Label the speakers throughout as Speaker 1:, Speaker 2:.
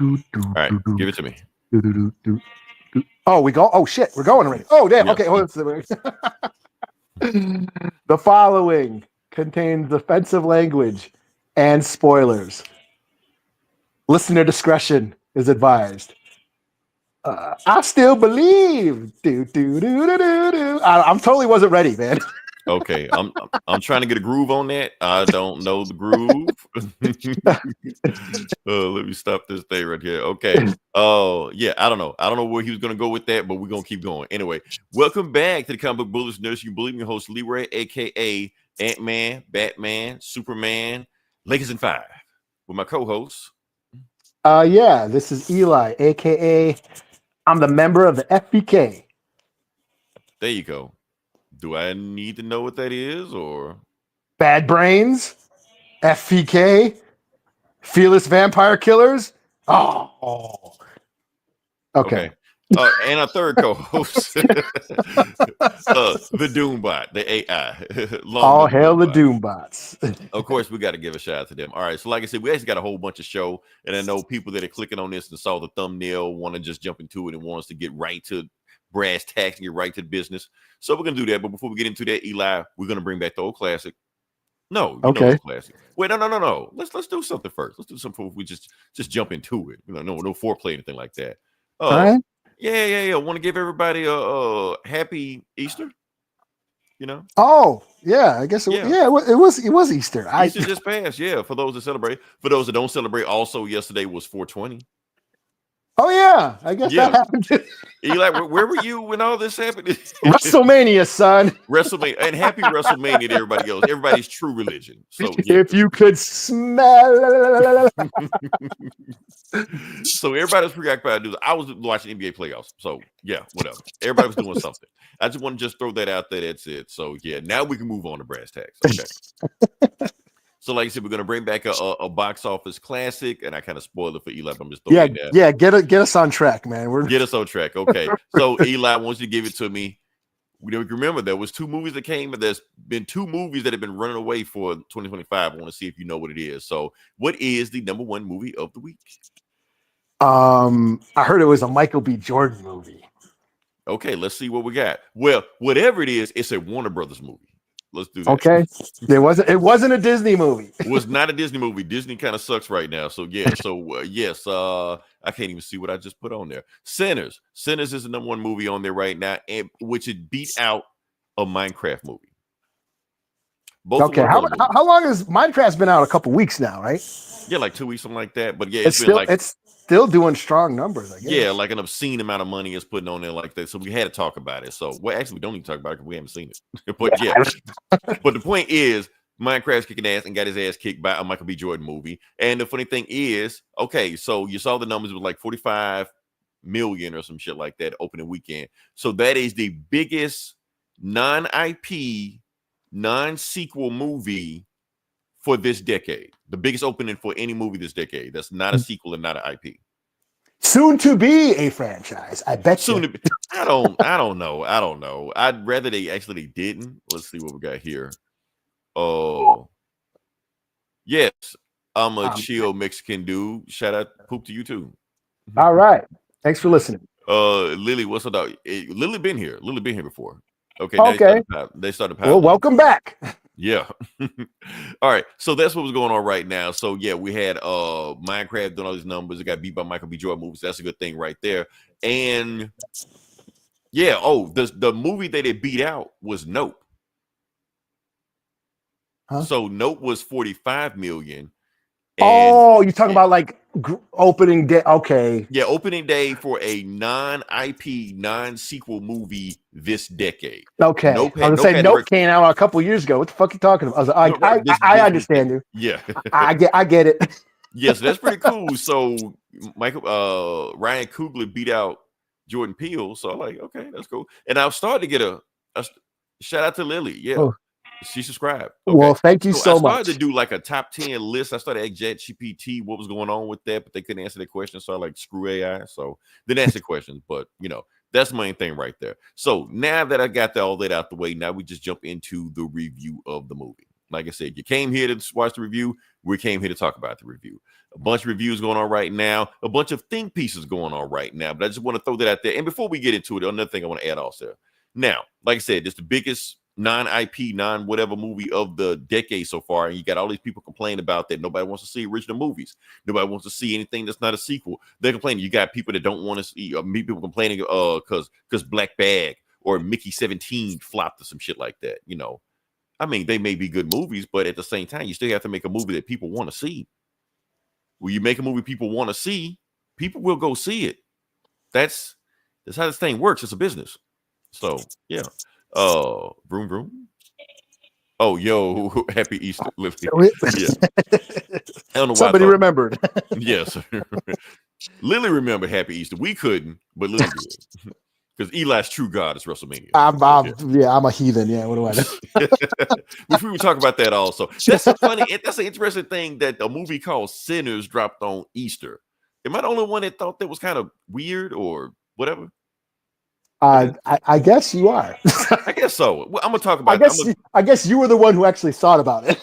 Speaker 1: All right, give it to me.
Speaker 2: Oh, we go. Oh shit, we're going already. Oh damn.
Speaker 1: Yeah.
Speaker 2: Okay. The following contains offensive language and spoilers. Listener discretion is advised. I still believe. I'm totally wasn't ready, man.
Speaker 1: Okay, I'm trying to get a groove on that. I don't know the groove. Let me stop this thing right here. Okay. Oh, yeah, I don't know where he was gonna go with that, but we're gonna keep going. Anyway, welcome back to the Comic Book Bullets Nurse. You believe me, host Leroy, aka Ant-Man, Batman, Superman, Lakers in 5, with my co-host.
Speaker 2: Yeah, this is Eli, aka I'm the member of the FBK.
Speaker 1: There you go. Do I need to know what that is, or
Speaker 2: Bad Brains, FPK, Fearless Vampire Killers? Oh. Okay.
Speaker 1: And our third co-host, the Doombot, the AI.
Speaker 2: All hail the Doombots.
Speaker 1: Of course, we got to give a shout out to them. All right, so like I said, we actually got a whole bunch of show, and I know people that are clicking on this and saw the thumbnail want to just jump into it and want us to get right to brass tacks and get right to the business. So we're gonna do that. But before we get into that, Eli, we're gonna bring back the old classic. No, okay. Classic. Wait, no. Let's do something first. Let's do something before we just jump into it. No foreplay, anything like that.
Speaker 2: All right.
Speaker 1: Yeah. Want to give everybody a happy Easter.
Speaker 2: Oh yeah, I guess it was Easter.
Speaker 1: Easter just passed. Yeah, for those that celebrate. For those that don't celebrate, also yesterday was 420.
Speaker 2: Oh yeah, I guess that happened.
Speaker 1: Eli, where were you when all this happened?
Speaker 2: WrestleMania, son.
Speaker 1: WrestleMania, and happy WrestleMania to everybody else. Everybody's true religion. So
Speaker 2: if you could smell.
Speaker 1: So everybody's preoccupied. I was watching NBA playoffs. So yeah, whatever. Everybody was doing something. I just want to just throw that out there. That's it. So yeah, now we can move on to brass tacks. Okay. So, like I said, we're gonna bring back a box office classic, and I kind of spoiled it for Eli. I'm just throwing that.
Speaker 2: Yeah, get us on track, man.
Speaker 1: Get us on track. Okay. So Eli wants you to give it to me. We remember there was 2 movies that came, but there's been 2 movies that have been running away for 2025. I want to see if you know what it is. So, what is the number 1 movie of the week?
Speaker 2: I heard it was a Michael B. Jordan movie.
Speaker 1: Okay, let's see what we got. Well, whatever it is, it's a Warner Brothers movie. Let's do that.
Speaker 2: Okay. It wasn't a Disney movie.
Speaker 1: It was not a Disney movie. Disney kind of sucks right now. So yeah. So yes. I can't even see what I just put on there. Sinners. Sinners is the number 1 movie on there right now, and which it beat out a Minecraft movie.
Speaker 2: Both okay. How long has Minecraft's been out? A couple weeks now, right?
Speaker 1: Yeah, like 2 weeks, something like that. But yeah,
Speaker 2: it's still doing strong numbers, I guess.
Speaker 1: Yeah, like an obscene amount of money is putting on there like that. So we had to talk about it. So actually we don't need to talk about it because we haven't seen it. But yeah. But the point is, Minecraft's kicking ass and got his ass kicked by a Michael B. Jordan movie. And the funny thing is, okay, so you saw the numbers with like 45 million or some shit like that opening weekend. So that is the biggest non-IP, non-sequel movie for this decade. The biggest opening for any movie this decade. That's not a sequel and not an IP.
Speaker 2: Soon to be a franchise. I bet
Speaker 1: soon to be. I don't know. I'd rather they didn't. Let's see what we got here. Oh, yes. I'm a chill Mexican dude. Shout out poop to you too.
Speaker 2: All right. Thanks for listening.
Speaker 1: Lily, what's up? Lily been here. Lily been here before. Okay. They started piling.
Speaker 2: Well, welcome back.
Speaker 1: Yeah. All right. So that's what was going on right now. So yeah, we had Minecraft doing all these numbers. It got beat by Michael B. Jordan movies. That's a good thing right there. And yeah, the movie that it beat out was Nope. Huh? So Nope was 45 million.
Speaker 2: You're talking about like opening day. Okay.
Speaker 1: Yeah, opening day for a non-IP, non-sequel movie this decade.
Speaker 2: Okay. Nope came out a couple years ago. What the fuck are you talking about? I understand you.
Speaker 1: Yeah.
Speaker 2: I get it.
Speaker 1: Yes, yeah, so that's pretty cool. So Ryan Coogler beat out Jordan Peele. So I'm like, okay, that's cool. And I was starting to get a shout out to Lily. Yeah. Oh. She subscribed.
Speaker 2: Okay. Well, thank you so much.
Speaker 1: I started to do like a top 10 list. I started at ChatGPT what was going on with that, but they couldn't answer that question. So I like screw AI. So didn't answer questions, but that's the main thing right there. So now that I got all that out the way, now we just jump into the review of the movie. Like I said, you came here to watch the review. We came here to talk about the review. A bunch of reviews going on right now, a bunch of think pieces going on right now. But I just want to throw that out there. And before we get into it, another thing I want to add also. Now, like I said, it's the biggest non-IP, non-whatever movie of the decade so far. And you got all these people complaining about that. Nobody wants to see original movies. Nobody wants to see anything that's not a sequel. They're complaining. You got people that don't want to see, people complaining because Black Bag or Mickey 17 flopped or some shit like that. You know, I mean, they may be good movies, but at the same time, you still have to make a movie that people want to see. When you make a movie people want to see, people will go see it. That's how this thing works. It's a business. So yeah. Vroom vroom. Oh, yo, happy Easter. Yeah. I don't know why
Speaker 2: somebody remembered.
Speaker 1: Yes. Lily remembered happy Easter. We couldn't, but Lily did. Because Eli's true God is WrestleMania.
Speaker 2: I'm a heathen. Yeah, what do I know?
Speaker 1: Which we would talk about that also. That's an interesting thing that a movie called Sinners dropped on Easter. Am I the only one that thought that was kind of weird or whatever?
Speaker 2: I guess you are.
Speaker 1: I guess so. Well, I'm gonna talk about.
Speaker 2: I guess you were the one who actually thought about it.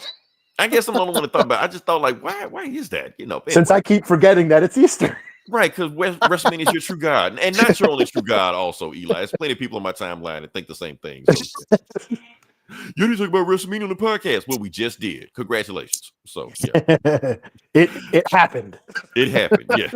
Speaker 1: I guess I'm the only one that thought about it. I just thought like, why is that? You know,
Speaker 2: since I keep forgetting that it's Easter.
Speaker 1: Right, because WrestleMania is your true God, and not your only true God. Also, Eli, there's plenty of people on my timeline that think the same thing. So, you need to talk about WrestleMania on the podcast. Well, we just did. Congratulations. So, yeah,
Speaker 2: it happened.
Speaker 1: It happened. Yeah.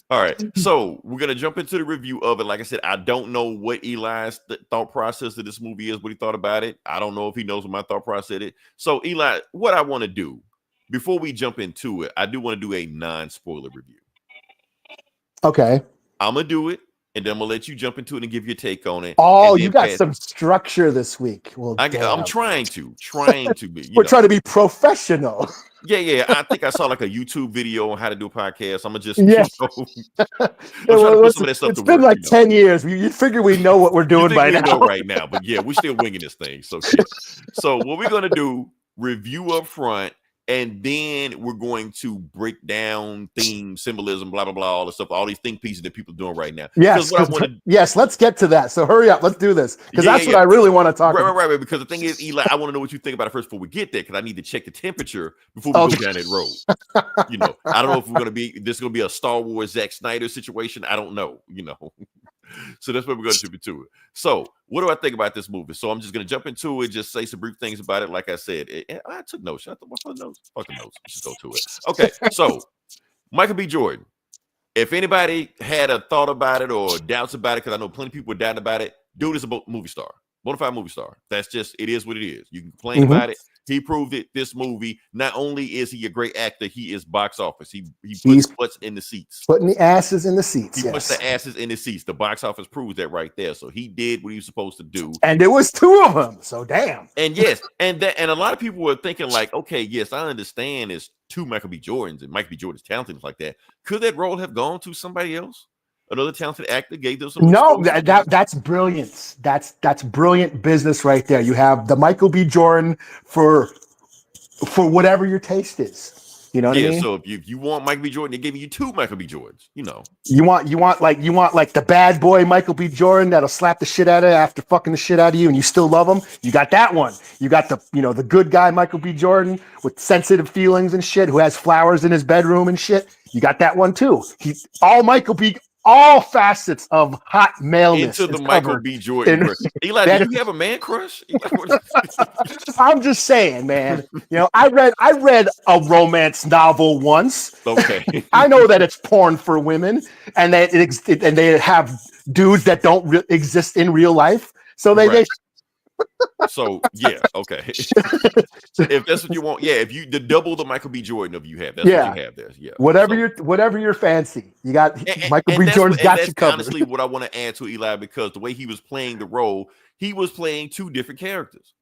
Speaker 1: All right. So we're gonna jump into the review of it. Like I said, I don't know what Eli's thought process of this movie is. What he thought about it. I don't know if he knows what my thought process is. So, Eli, what I want to do before we jump into it, I do want to do a non-spoiler review.
Speaker 2: Okay.
Speaker 1: I'm going to do it, and then I'm going to let you jump into it and give your take on it.
Speaker 2: Oh, you got some structure this week. Well,
Speaker 1: I'm trying to be.
Speaker 2: We're trying to be professional.
Speaker 1: Yeah. I think I saw like a YouTube video on how to do a podcast. I'm going to just,
Speaker 2: it's been like 10 years. You figure we know what we're doing by now.
Speaker 1: Right now, but yeah, we're still winging this thing. So, yeah. So what we're going to do, review up front, and then we're going to break down theme, symbolism, blah, blah, blah, all the stuff, all these think pieces that people are doing right now.
Speaker 2: Yes, let's get to that. So hurry up. Let's do this. Because that's what I really want to talk about.
Speaker 1: Right. Because the thing is, Eli, I want to know what you think about it first before we get there, because I need to check the temperature before we go down that road. You know, I don't know if this is going to be a Star Wars Zack Snyder situation. I don't know, you know. So that's what we're going to jump into it. So what do I think about this movie? So I'm just going to jump into it, just say some brief things about it. Like I said, I took notes. I thought, what's my notes? Fucking notes. Let's just go to it. Okay. So Michael B. Jordan. If anybody had a thought about it or doubts about it, because I know plenty of people were doubting about it, dude is a movie star. Bona fide movie star. That's just, it is what it is. You can complain about it. He proved it. This movie, not only is he a great actor, he is box office. He puts butts in the seats.
Speaker 2: Putting the asses in the seats.
Speaker 1: He puts the asses in the seats. The box office proves that right there. So he did what he was supposed to do.
Speaker 2: And there was two of them. So damn.
Speaker 1: And yes, and a lot of people were thinking like, okay, yes, I understand it's two Michael B. Jordans and Michael B. Jordan's talented like that. Could that role have gone to somebody else? Another talented actor gave them some.
Speaker 2: No, that's brilliance. That's brilliant business right there. You have the Michael B. Jordan for whatever your taste is. You know what I mean?
Speaker 1: So if you want Michael B. Jordan, they're giving you two Michael B. Jordans. You know,
Speaker 2: you want like the bad boy Michael B. Jordan that'll slap the shit out of you after fucking the shit out of you, and you still love him. You got that one. You got the good guy Michael B. Jordan with sensitive feelings and shit, who has flowers in his bedroom and shit. You got that one too. All facets of hot maleness
Speaker 1: into the Michael B. Jordan. Eli, do you have a man crush?
Speaker 2: I'm just saying, man. You know, I read a romance novel once.
Speaker 1: Okay,
Speaker 2: I know that it's porn for women, and that they have dudes that don't exist in real life. So they
Speaker 1: So yeah, okay. If that's what you want, if you double the Michael B. Jordan of you have, that's what you have there. Yeah,
Speaker 2: whatever your fancy, you got Michael B. Jordan's got you covered.
Speaker 1: Honestly, what I want to add to Eli, because the way he was playing the role, he was playing two different characters,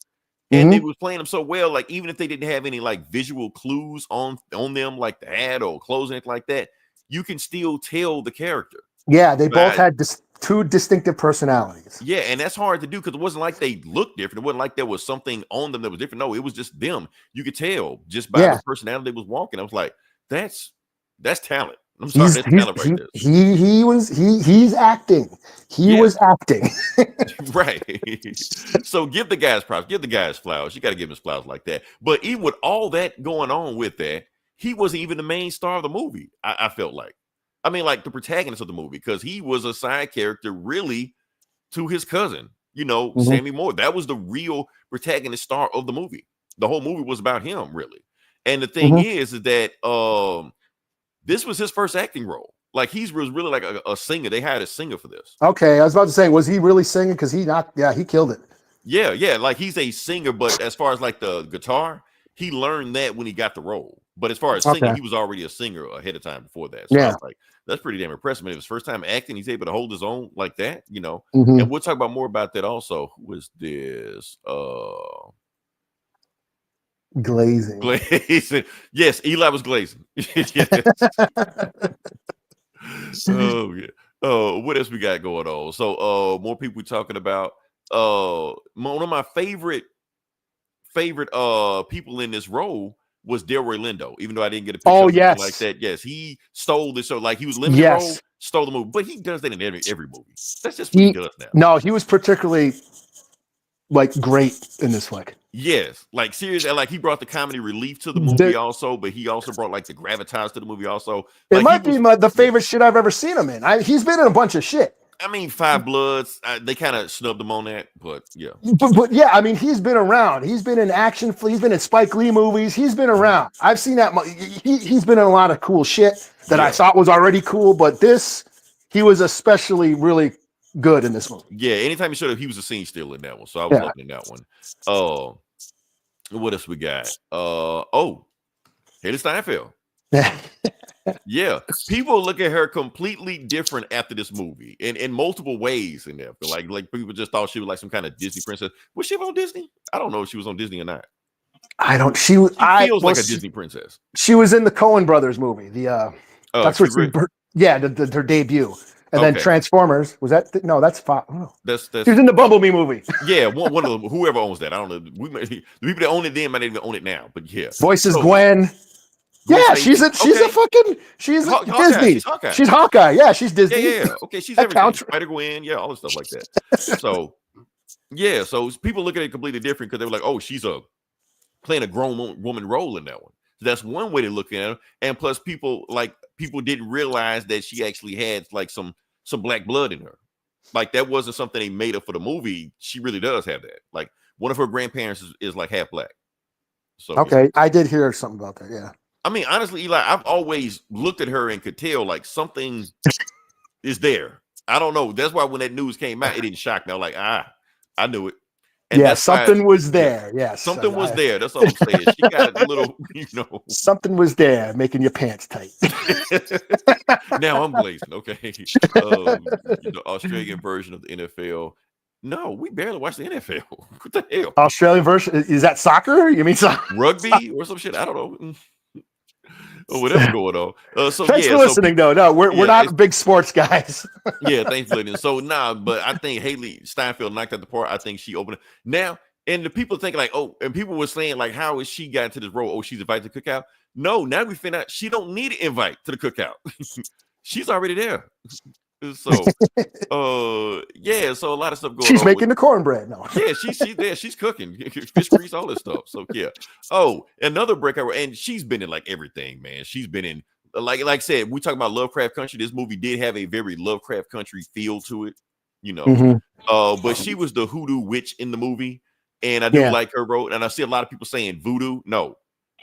Speaker 1: and they was playing them so well. Like even if they didn't have any like visual clues on them, like the hat or clothes, anything like that, you can still tell the character.
Speaker 2: Yeah, they both had two distinctive personalities.
Speaker 1: Yeah, and that's hard to do because it wasn't like they looked different. It wasn't like there was something on them that was different. No, it was just them. You could tell just by the personality they was walking. I was like, that's talent. I'm sorry, that's talent right there.
Speaker 2: He's acting. He was acting.
Speaker 1: Right. So give the guys props, give the guys flowers. You got to give him flowers like that. But even with all that going on with that, he wasn't even the main star of the movie. I felt like, I mean, like the protagonist of the movie, because he was a side character really to his cousin, Sammy Moore. That was the real protagonist star of the movie. The whole movie was about him, really. And the thing is that this was his first acting role. Like he was really like a singer. They hired a singer for this.
Speaker 2: Okay, I was about to say, was he really singing? Because he killed it.
Speaker 1: Yeah. Like he's a singer, but as far as like the guitar, he learned that when he got the role. But as far as singing, he was already a singer ahead of time before that. So I was like, that's pretty damn impressive. I mean, his first time acting, he's able to hold his own like that, And we'll talk about more about that also. Who was this?
Speaker 2: Glazing.
Speaker 1: Yes, Eli was glazing. Yes. Oh yeah. What else we got going on? So more people talking about one of my favorite people in this role was Delroy Lindo, even though I didn't get a picture like that. Yes, he stole this show. Like he was limited role, stole the movie, but he does that in every movie. That's just what he does now.
Speaker 2: No, he was particularly like great in this flick.
Speaker 1: Yes, like seriously, like he brought the comedy relief to the movie also, but he also brought like the gravitas to the movie also. Like,
Speaker 2: it might be the favorite shit I've ever seen him in. He's been in a bunch of shit.
Speaker 1: I mean, Five Bloods, they kind of snubbed him on that, but yeah.
Speaker 2: But yeah, I mean, he's been around. He's been in action. He's been in Spike Lee movies. He's been around. I've seen that. He's been in a lot of cool shit that I thought was already cool, but he was especially really good in this movie.
Speaker 1: Yeah, anytime he showed up, he was a scene stealer in that one. So I was loving that one. What else we got? Haley Steinfeld. Yeah, people look at her completely different after this movie in multiple ways in there. Like people just thought she was like some kind of Disney princess. Was she on Disney? I don't know if she was on Disney or not.
Speaker 2: I don't.
Speaker 1: She feels like a Disney princess.
Speaker 2: She was in the Coen Brothers movie. That's what her debut. And then Transformers, was that? No, that's Fox. Oh.
Speaker 1: That's
Speaker 2: she was in the Bumblebee movie.
Speaker 1: Yeah, one of them, whoever owns that. I don't know. The people that own it then might not even own it now, but yeah.
Speaker 2: Voices Gwen. Yeah, she's Disney. She's Hawkeye. She's Hawkeye. Yeah, she's Disney.
Speaker 1: Yeah. Okay, she's everything. Spider-Gwen, yeah, all the stuff like that. So, yeah, so people look at it completely different because they were like, oh, she's playing a grown woman role in that one. So that's one way to look at it. And plus, people didn't realize that she actually had like some black blood in her. Like that wasn't something they made up for the movie. She really does have that. Like one of her grandparents is like half black. So
Speaker 2: okay, I did hear something about that. Yeah.
Speaker 1: I mean, honestly, Eli, I've always looked at her and could tell like something is there. I don't know. That's why when that news came out, it didn't shock me. I was like, I knew it. And
Speaker 2: yeah, something was there. Yes,
Speaker 1: something was there. That's all I'm saying. She got a little,
Speaker 2: something was there, making your pants tight.
Speaker 1: Now I'm blazing. Okay, the Australian version of the NFL. No, we barely watch the NFL. What the hell?
Speaker 2: Australian version, is that soccer? You mean soccer?
Speaker 1: Rugby or some shit? I don't know. Or whatever going on.
Speaker 2: Thanks for listening, though. No, we're not big sports guys.
Speaker 1: Yeah, thanks for listening. So but I think Haley Steinfeld knocked out the park. I think she opened it. Now, and the people think like, oh, and people were saying like, how is she got into this role? Oh, she's invited to the cookout. No, now we find out she don't need an invite to the cookout. She's already there. So, so a lot of stuff going on.
Speaker 2: She's making the cornbread. No,
Speaker 1: yeah, she's there. She's cooking fish grease, all this stuff. So yeah. Oh, another breakout, and she's been in like everything, man. She's been in like I said, we talk about Lovecraft Country. This movie did have a very Lovecraft Country feel to it, but she was the hoodoo witch in the movie, and I do like her role. And I see a lot of people saying voodoo. No,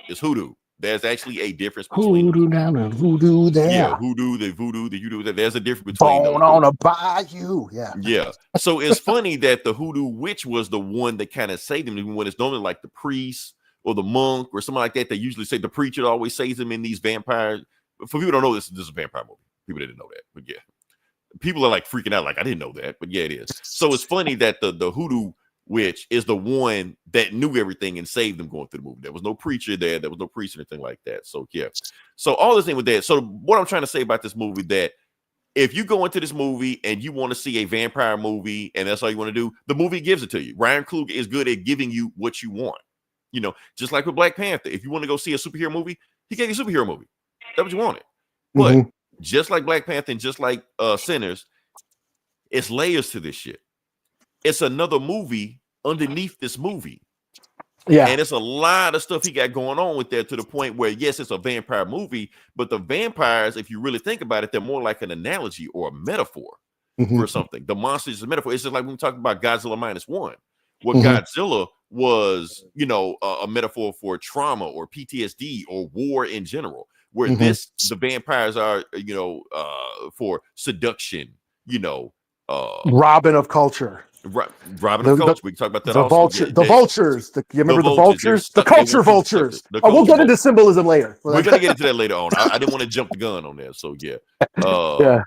Speaker 1: it's hoodoo. There's actually a difference between
Speaker 2: hoodoo down and voodoo there.
Speaker 1: Yeah, voodoo, the voodoo. There's a difference between
Speaker 2: those. On a bayou. Yeah.
Speaker 1: Yeah. So it's funny that the hoodoo witch was the one that kind of saved him. Even when it's normally like the priest or the monk or something like that, they usually say the preacher always saves them in these vampires. For people who don't know this is a vampire movie. People didn't know that, but yeah. People are like freaking out, like I didn't know that, but yeah, it is. So it's funny that the hoodoo witch is the one that knew everything and saved them going through the movie. There was no preacher there. There was no priest or anything like that. So yeah. So all this thing with that. So what I'm trying to say about this movie, that if you go into this movie and you want to see a vampire movie and that's all you want to do, the movie gives it to you. Ryan Coogler is good at giving you what you want. Just like with Black Panther. If you want to go see a superhero movie, he gave you a superhero movie. That's what you wanted. But just like Black Panther and just like Sinners, it's layers to this shit. It's another movie underneath this movie.
Speaker 2: Yeah.
Speaker 1: And it's a lot of stuff he got going on with that, to the point where, yes, it's a vampire movie, but the vampires, if you really think about it, they're more like an analogy or a metaphor for something. The monster is a metaphor. It's just like when we talk about Godzilla -1. What Godzilla was, you know, a metaphor for trauma or PTSD or war in general, where the vampires are, you know, for seduction, you know,
Speaker 2: Robin of culture.
Speaker 1: Robin of culture. We can talk about that
Speaker 2: the
Speaker 1: also.
Speaker 2: Vulture, the vultures. You remember the vultures? The
Speaker 1: They
Speaker 2: culture vultures. We'll get into symbolism later.
Speaker 1: We're gonna get into that later on. I didn't want to jump the gun on that. So yeah.
Speaker 2: Yeah.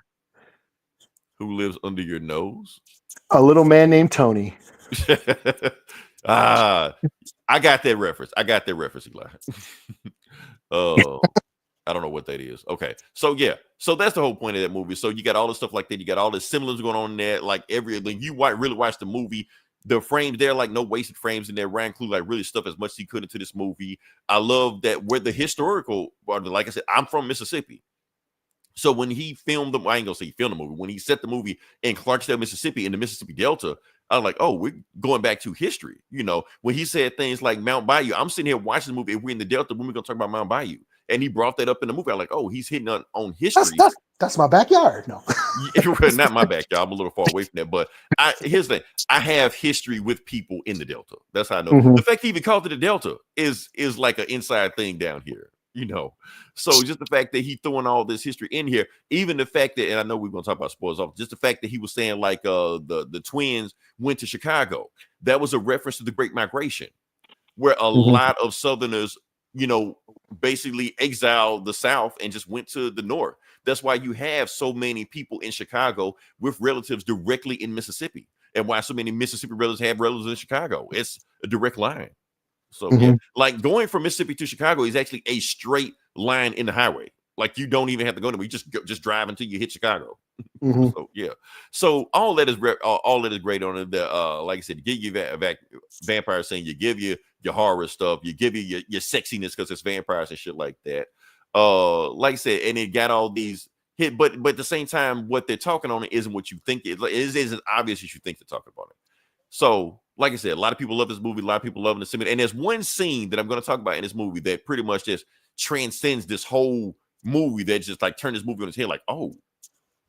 Speaker 1: Who lives under your nose?
Speaker 2: A little man named Tony.
Speaker 1: I got that reference. Eli. I don't know what that is. Okay, so yeah, so that's the whole point of that movie. So you got all the stuff like that. You got all the symbolism going on in there. Like when you really watch the movie, the frames there, like no wasted frames in there. Ryan include like really stuff as much as he could into this movie. I love that where the historical, like I said, I'm from Mississippi. So when he filmed I ain't gonna say he filmed the movie. When he set the movie in Clarksdale, Mississippi, in the Mississippi Delta, I was like, oh, we're going back to history. You know, when he said things like Mount Bayou, I'm sitting here watching the movie. If we're in the Delta, when we're gonna talk about Mount Bayou, and he brought that up in the movie. I'm like, oh, he's hitting on history.
Speaker 2: That's my backyard. No,
Speaker 1: not my backyard. I'm a little far away from that. But here's the thing: I have history with people in the Delta. That's how I know. The fact he even called it the Delta is like an inside thing down here. You know, so just the fact that he throwing all this history in here, even the fact that, and I know we're gonna talk about spoilers off, just the fact that he was saying like the twins went to Chicago, that was a reference to the Great Migration, where a lot of Southerners, you know, basically exiled the South and just went to the North. That's why you have so many people in Chicago with relatives directly in Mississippi, and why so many Mississippi relatives have relatives in Chicago. It's a direct line. So yeah, like going from Mississippi to Chicago is actually a straight line in the highway. Like you don't even have to go anywhere. You just drive until you hit Chicago. So yeah, so all that is great on it. Like I said, give you vampire scene, you give you your horror stuff, you give you your sexiness because it's vampires and shit like that. Like I said, and it got all these hit, but at the same time, what they're talking on it isn't what you think it is. It isn't obvious as you think they're talking about it. So, like I said, a lot of people love this movie. A lot of people love the and there's one scene that I'm going to talk about in this movie that pretty much just transcends this whole movie. That just like turned this movie on its head. Like, oh,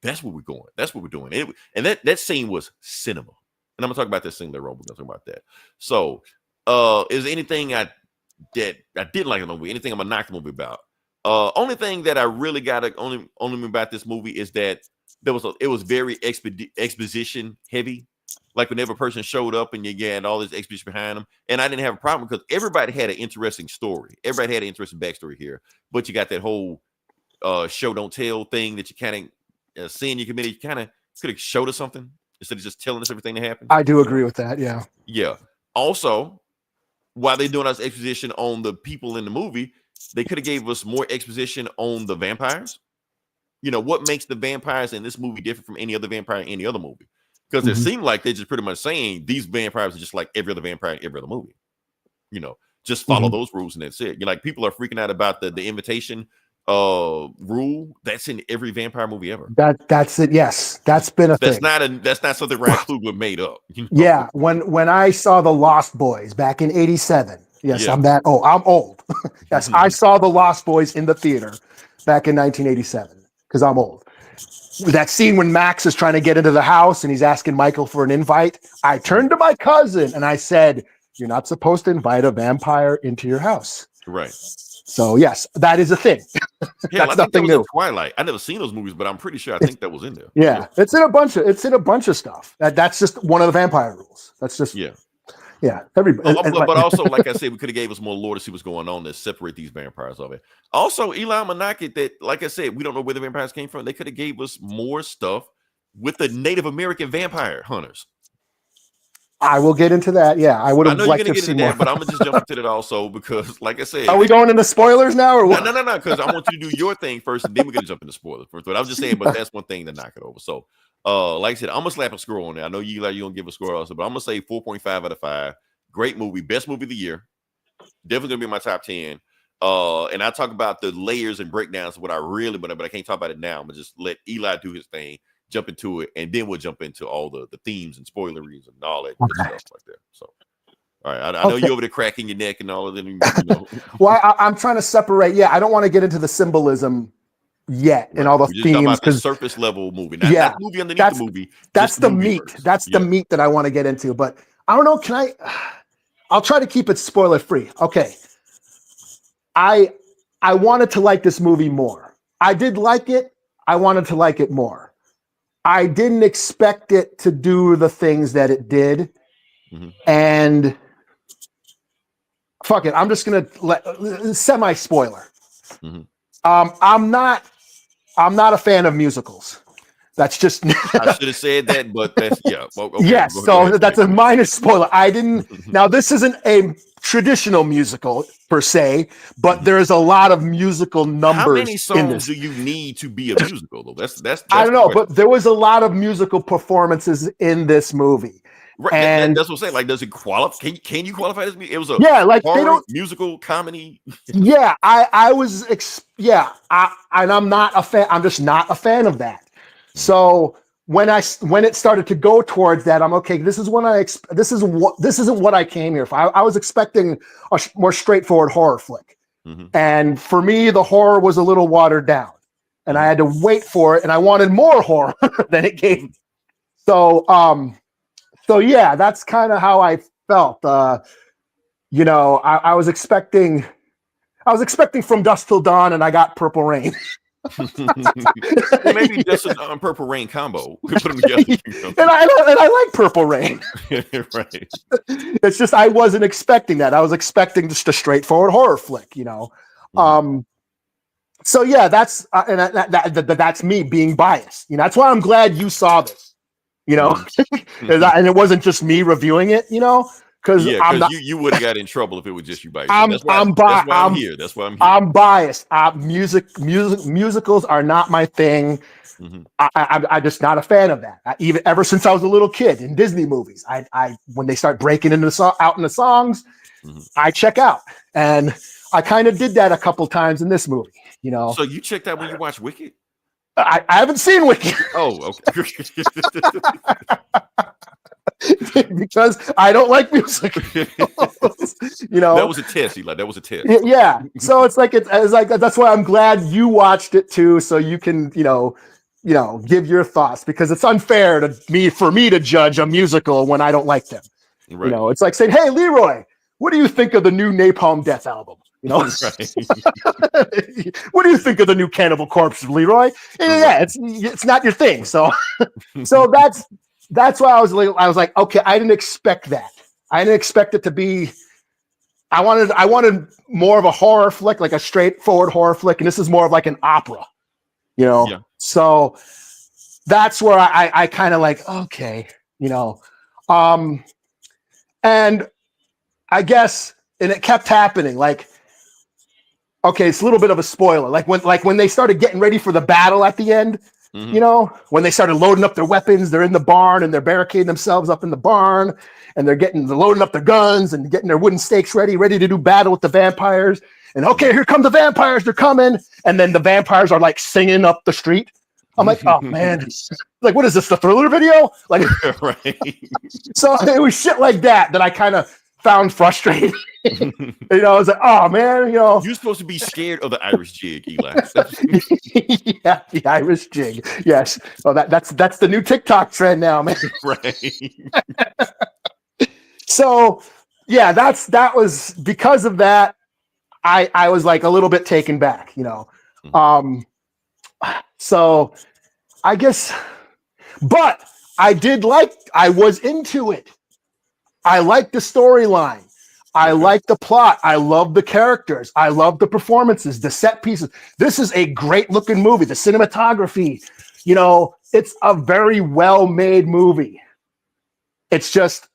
Speaker 1: that's where we're going. That's what we're doing. And that scene was cinema. And I'm gonna talk about this scene later on. We're gonna talk about that. So, is there anything I didn't like in the movie? Anything I'm gonna knock the movie about? Only thing that I really got only about this movie is that it was very exposition heavy. Like whenever a person showed up and you had all this exposition behind them, and I didn't have a problem because everybody had an interesting story. Everybody had an interesting backstory here, but you got that whole show don't tell thing that you kind of seeing your committee. You kind of could have showed us something instead of just telling us everything that happened.
Speaker 2: I do agree with that. Yeah.
Speaker 1: Yeah. Also, while they're doing us exposition on the people in the movie, they could have gave us more exposition on the vampires. You know, what makes the vampires in this movie different from any other vampire in any other movie? Because it seemed like they're just pretty much saying these vampires are just like every other vampire in every other movie. You know, just follow those rules and that's it. You're like, people are freaking out about the invitation rule. That's in every vampire movie ever.
Speaker 2: That's it. Yes, that's been a thing.
Speaker 1: That's not something Ryan Coogler made up. You know?
Speaker 2: Yeah, when I saw The Lost Boys back in '87. Yes, yeah. I'm old. Yes, I saw The Lost Boys in the theater back in 1987 because I'm old. That scene when Max is trying to get into the house and he's asking Michael for an invite. I turned to my cousin and I said, "You're not supposed to invite a vampire into your house."
Speaker 1: Right.
Speaker 2: So yes, that is a thing.
Speaker 1: Yeah, that's nothing new. Twilight. I never seen those movies, but I'm pretty sure I think that was in there.
Speaker 2: Yeah, it's in a bunch of stuff. That's just one of the vampire rules. That's just yeah. Everybody,
Speaker 1: but also, like I said, we could have gave us more lore to see what's going on to separate these vampires of it. Also, Eli Manaki, that, like I said, we don't know where the vampires came from. They could have gave us more stuff with the Native American vampire hunters.
Speaker 2: I will get into that. Yeah, I would have liked to see more.
Speaker 1: But I'm gonna just jump into that also because, like I said,
Speaker 2: are we going into spoilers now or what?
Speaker 1: No. Because I want you to do your thing first, and then we're gonna jump into spoilers first. But I was just saying, but that's one thing to knock it over. So, like I said, I'm gonna slap a score on there. I know you gonna give a score also, but I'm gonna say 4.5 out of 5. Great movie, best movie of the year. Definitely gonna be in my top 10. And I talk about the layers and breakdowns of what I really, but I can't talk about it now. I'm gonna just let Eli do his thing, jump into it, and then we'll jump into all the themes and spoileries and all that good stuff like that. So, all right, I know you're over there cracking your neck and all of that. You know.
Speaker 2: Well, I'm trying to separate. Yeah, I don't want to get into the symbolism yet and all the themes
Speaker 1: because surface level movie, not the movie underneath the movie.
Speaker 2: That's the meat. That's the meat that I want to get into. But I don't know. I'll try to keep it spoiler free. Okay. I wanted to like this movie more. I did like it. I wanted to like it more. I didn't expect it to do the things that it did. Mm-hmm. And fuck it. I'm just going to semi spoiler. Mm-hmm. I'm not a fan of musicals. That's just
Speaker 1: I should have said that, but that's okay,
Speaker 2: yes. So that's a minor spoiler. I didn't. Now this isn't a traditional musical per se, but there's a lot of musical numbers.
Speaker 1: How many songs do you need to be a musical though? That's
Speaker 2: I don't know, but there was a lot of musical performances in this movie.
Speaker 1: Right, and that's what I'm saying. Like, does it qualify? Can you qualify this? It was a
Speaker 2: like they don't
Speaker 1: musical comedy.
Speaker 2: Yeah, I was and I'm not a fan. I'm just not a fan of that. So when it started to go towards that, I'm okay. This isn't what I came here for. I was expecting a more straightforward horror flick, and for me, the horror was a little watered down, and I had to wait for it, and I wanted more horror than it gave. So yeah, that's kind of how I felt. I was expecting From Dusk Till Dawn, and I got Purple Rain.
Speaker 1: Well, maybe just a Purple Rain combo. Put them together.
Speaker 2: And I like Purple Rain.
Speaker 1: Right.
Speaker 2: It's just I wasn't expecting that. I was expecting just a straightforward horror flick, So yeah, that's that's me being biased. That's why I'm glad you saw this. And it wasn't just me reviewing it. Because
Speaker 1: you would have got in trouble if it was just you by yourself. That's why I'm here. That's why I'm here.
Speaker 2: I'm biased. Musicals are not my thing. Mm-hmm. I'm just not a fan of that. Even ever since I was a little kid in Disney movies, I when they start breaking into out in the songs, I check out, and I kind of did that a couple times in this movie.
Speaker 1: So you checked out when you watched Wicked?
Speaker 2: I haven't seen Wicked.
Speaker 1: Oh, okay.
Speaker 2: Because I don't like music.
Speaker 1: That was a test, Eli. That was a test.
Speaker 2: Yeah. So it's like that's why I'm glad you watched it too, so you can give your thoughts, because it's unfair for me to judge a musical when I don't like them. Right. It's like saying, "Hey, Leroy, what do you think of the new Napalm Death album?" Right. What do you think of the new Cannibal Corpse, Leroy? Yeah, it's not your thing. So that's why I was like, okay, I didn't expect that. I didn't expect it to be. I wanted more of a horror flick, like a straightforward horror flick, and this is more of like an opera, Yeah. So that's where I kind of like, okay, and I guess, and it kept happening. Like, okay, it's a little bit of a spoiler. Like when they started getting ready for the battle at the end. Mm-hmm. When they started loading up their weapons, they're in the barn and they're barricading themselves up in the barn, and they're loading up their guns and getting their wooden stakes ready to do battle with the vampires. And okay, here come the vampires, they're coming. And then the vampires are like singing up the street. I'm like, oh man, like, what is this, the Thriller video? Like, right. So it was shit like that I kind of found frustrating. I was like, oh man,
Speaker 1: you're supposed to be scared of the Irish jig, Eli.
Speaker 2: Yeah, the Irish jig. Yes. Well, that's the new TikTok trend now, man.
Speaker 1: Right.
Speaker 2: So yeah, that was because of that. I was like a little bit taken back, So I guess, but I was into it. I liked the storyline. I like the plot. I love the characters. I love the performances, the set pieces. This is a great looking movie. The cinematography, it's a very well made movie. It's just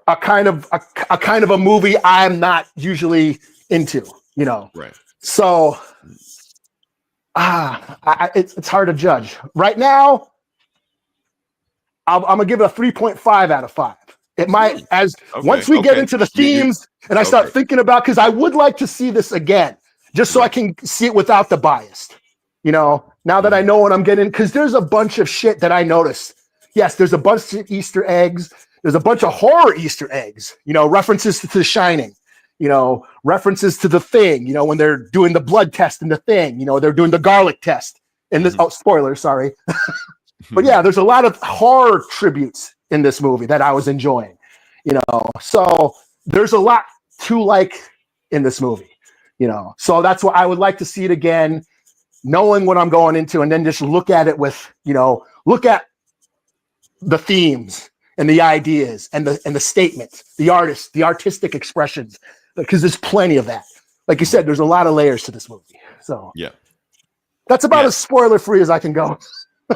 Speaker 2: a kind of a movie I'm not usually into,
Speaker 1: Right.
Speaker 2: So it's hard to judge right now. I'm gonna give it a 3.5 out of 5. It might, as
Speaker 1: Okay.
Speaker 2: once we get into the
Speaker 1: You
Speaker 2: themes and I start thinking about, because I would like to see this again, just so I can see it without the bias. You know, now that I know what I'm getting, because there's a bunch of shit that I noticed. Yes, there's a bunch of Easter eggs. There's a bunch of horror Easter eggs, you know, references to The Shining, you know, references to The Thing, you know, when they're doing the blood test in The Thing, you know, they're doing the garlic test in this. Oh, spoiler, sorry. But yeah, there's a lot of horror tributes in this movie that I was enjoying, you know. So there's a lot to like in this movie, you know. So that's why I would like to see it again, knowing what I'm going into, and then just look at it with, you know, look at the themes and the ideas and the statements, the artists, the artistic expressions, because there's plenty of that. Like you said, there's a lot of layers to this movie. So
Speaker 1: yeah,
Speaker 2: that's about as spoiler free as I can go.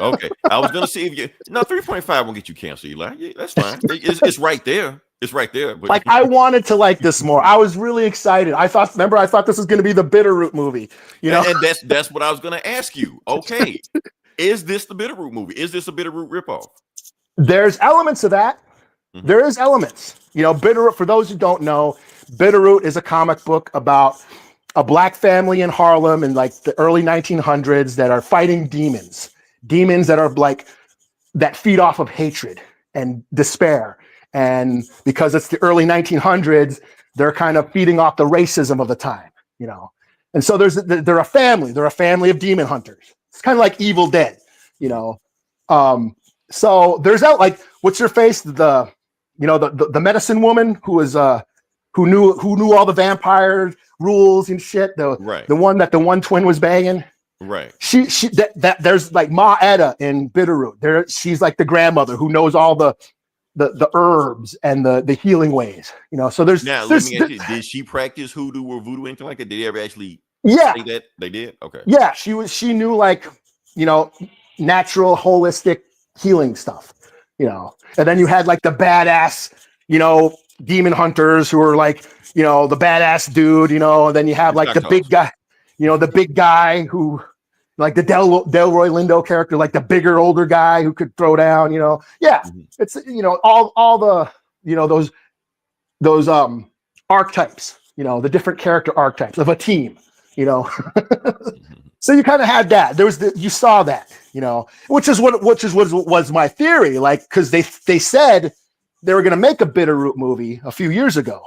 Speaker 1: Okay, I was gonna see if you 3.5 won't get you canceled, Eli. Yeah, that's fine. It's right there. It's right there. But
Speaker 2: like, I wanted to like this more. I was really excited. I thought this was going to be the Bitterroot movie, you know.
Speaker 1: And that's what I was gonna ask you. Okay, is this the Bitterroot movie? Is this a Bitterroot ripoff?
Speaker 2: There's elements of that. There is elements. You know, Bitterroot, for those who don't know, Bitterroot is a comic book about a black family in Harlem in like the early 1900s that are fighting demons that are like, that feed off of hatred and despair. And because it's the early 1900s, they're kind of feeding off the racism of the time, you know. And so they're a family of demon hunters. It's kind of like Evil Dead, you know. So there's out, like, what's her face? The medicine woman who was who knew all the vampire rules and shit. The one that the one twin was banging.
Speaker 1: Right.
Speaker 2: She that there's like Ma Etta in Bitterroot. There, she's like the grandmother who knows all the herbs and the healing ways. You know, so there's
Speaker 1: let me ask you, did she practice hoodoo or voodoo, anything like that? Did they ever actually say that they did? Okay.
Speaker 2: Yeah, she knew, like, you know, natural holistic healing stuff, you know. And then you had like the badass, you know, demon hunters who were like, you know, the badass dude, you know. And then you have like the big guy, you know, the big guy who, like the Delroy Lindo character, like the bigger, older guy who could throw down, you know. Yeah, it's, you know, all the, you know, those archetypes, you know, the different character archetypes of a team, you know. So you kind of had that. You saw that, you know, which is what was my theory, like, because they said they were going to make a Bitterroot movie a few years ago,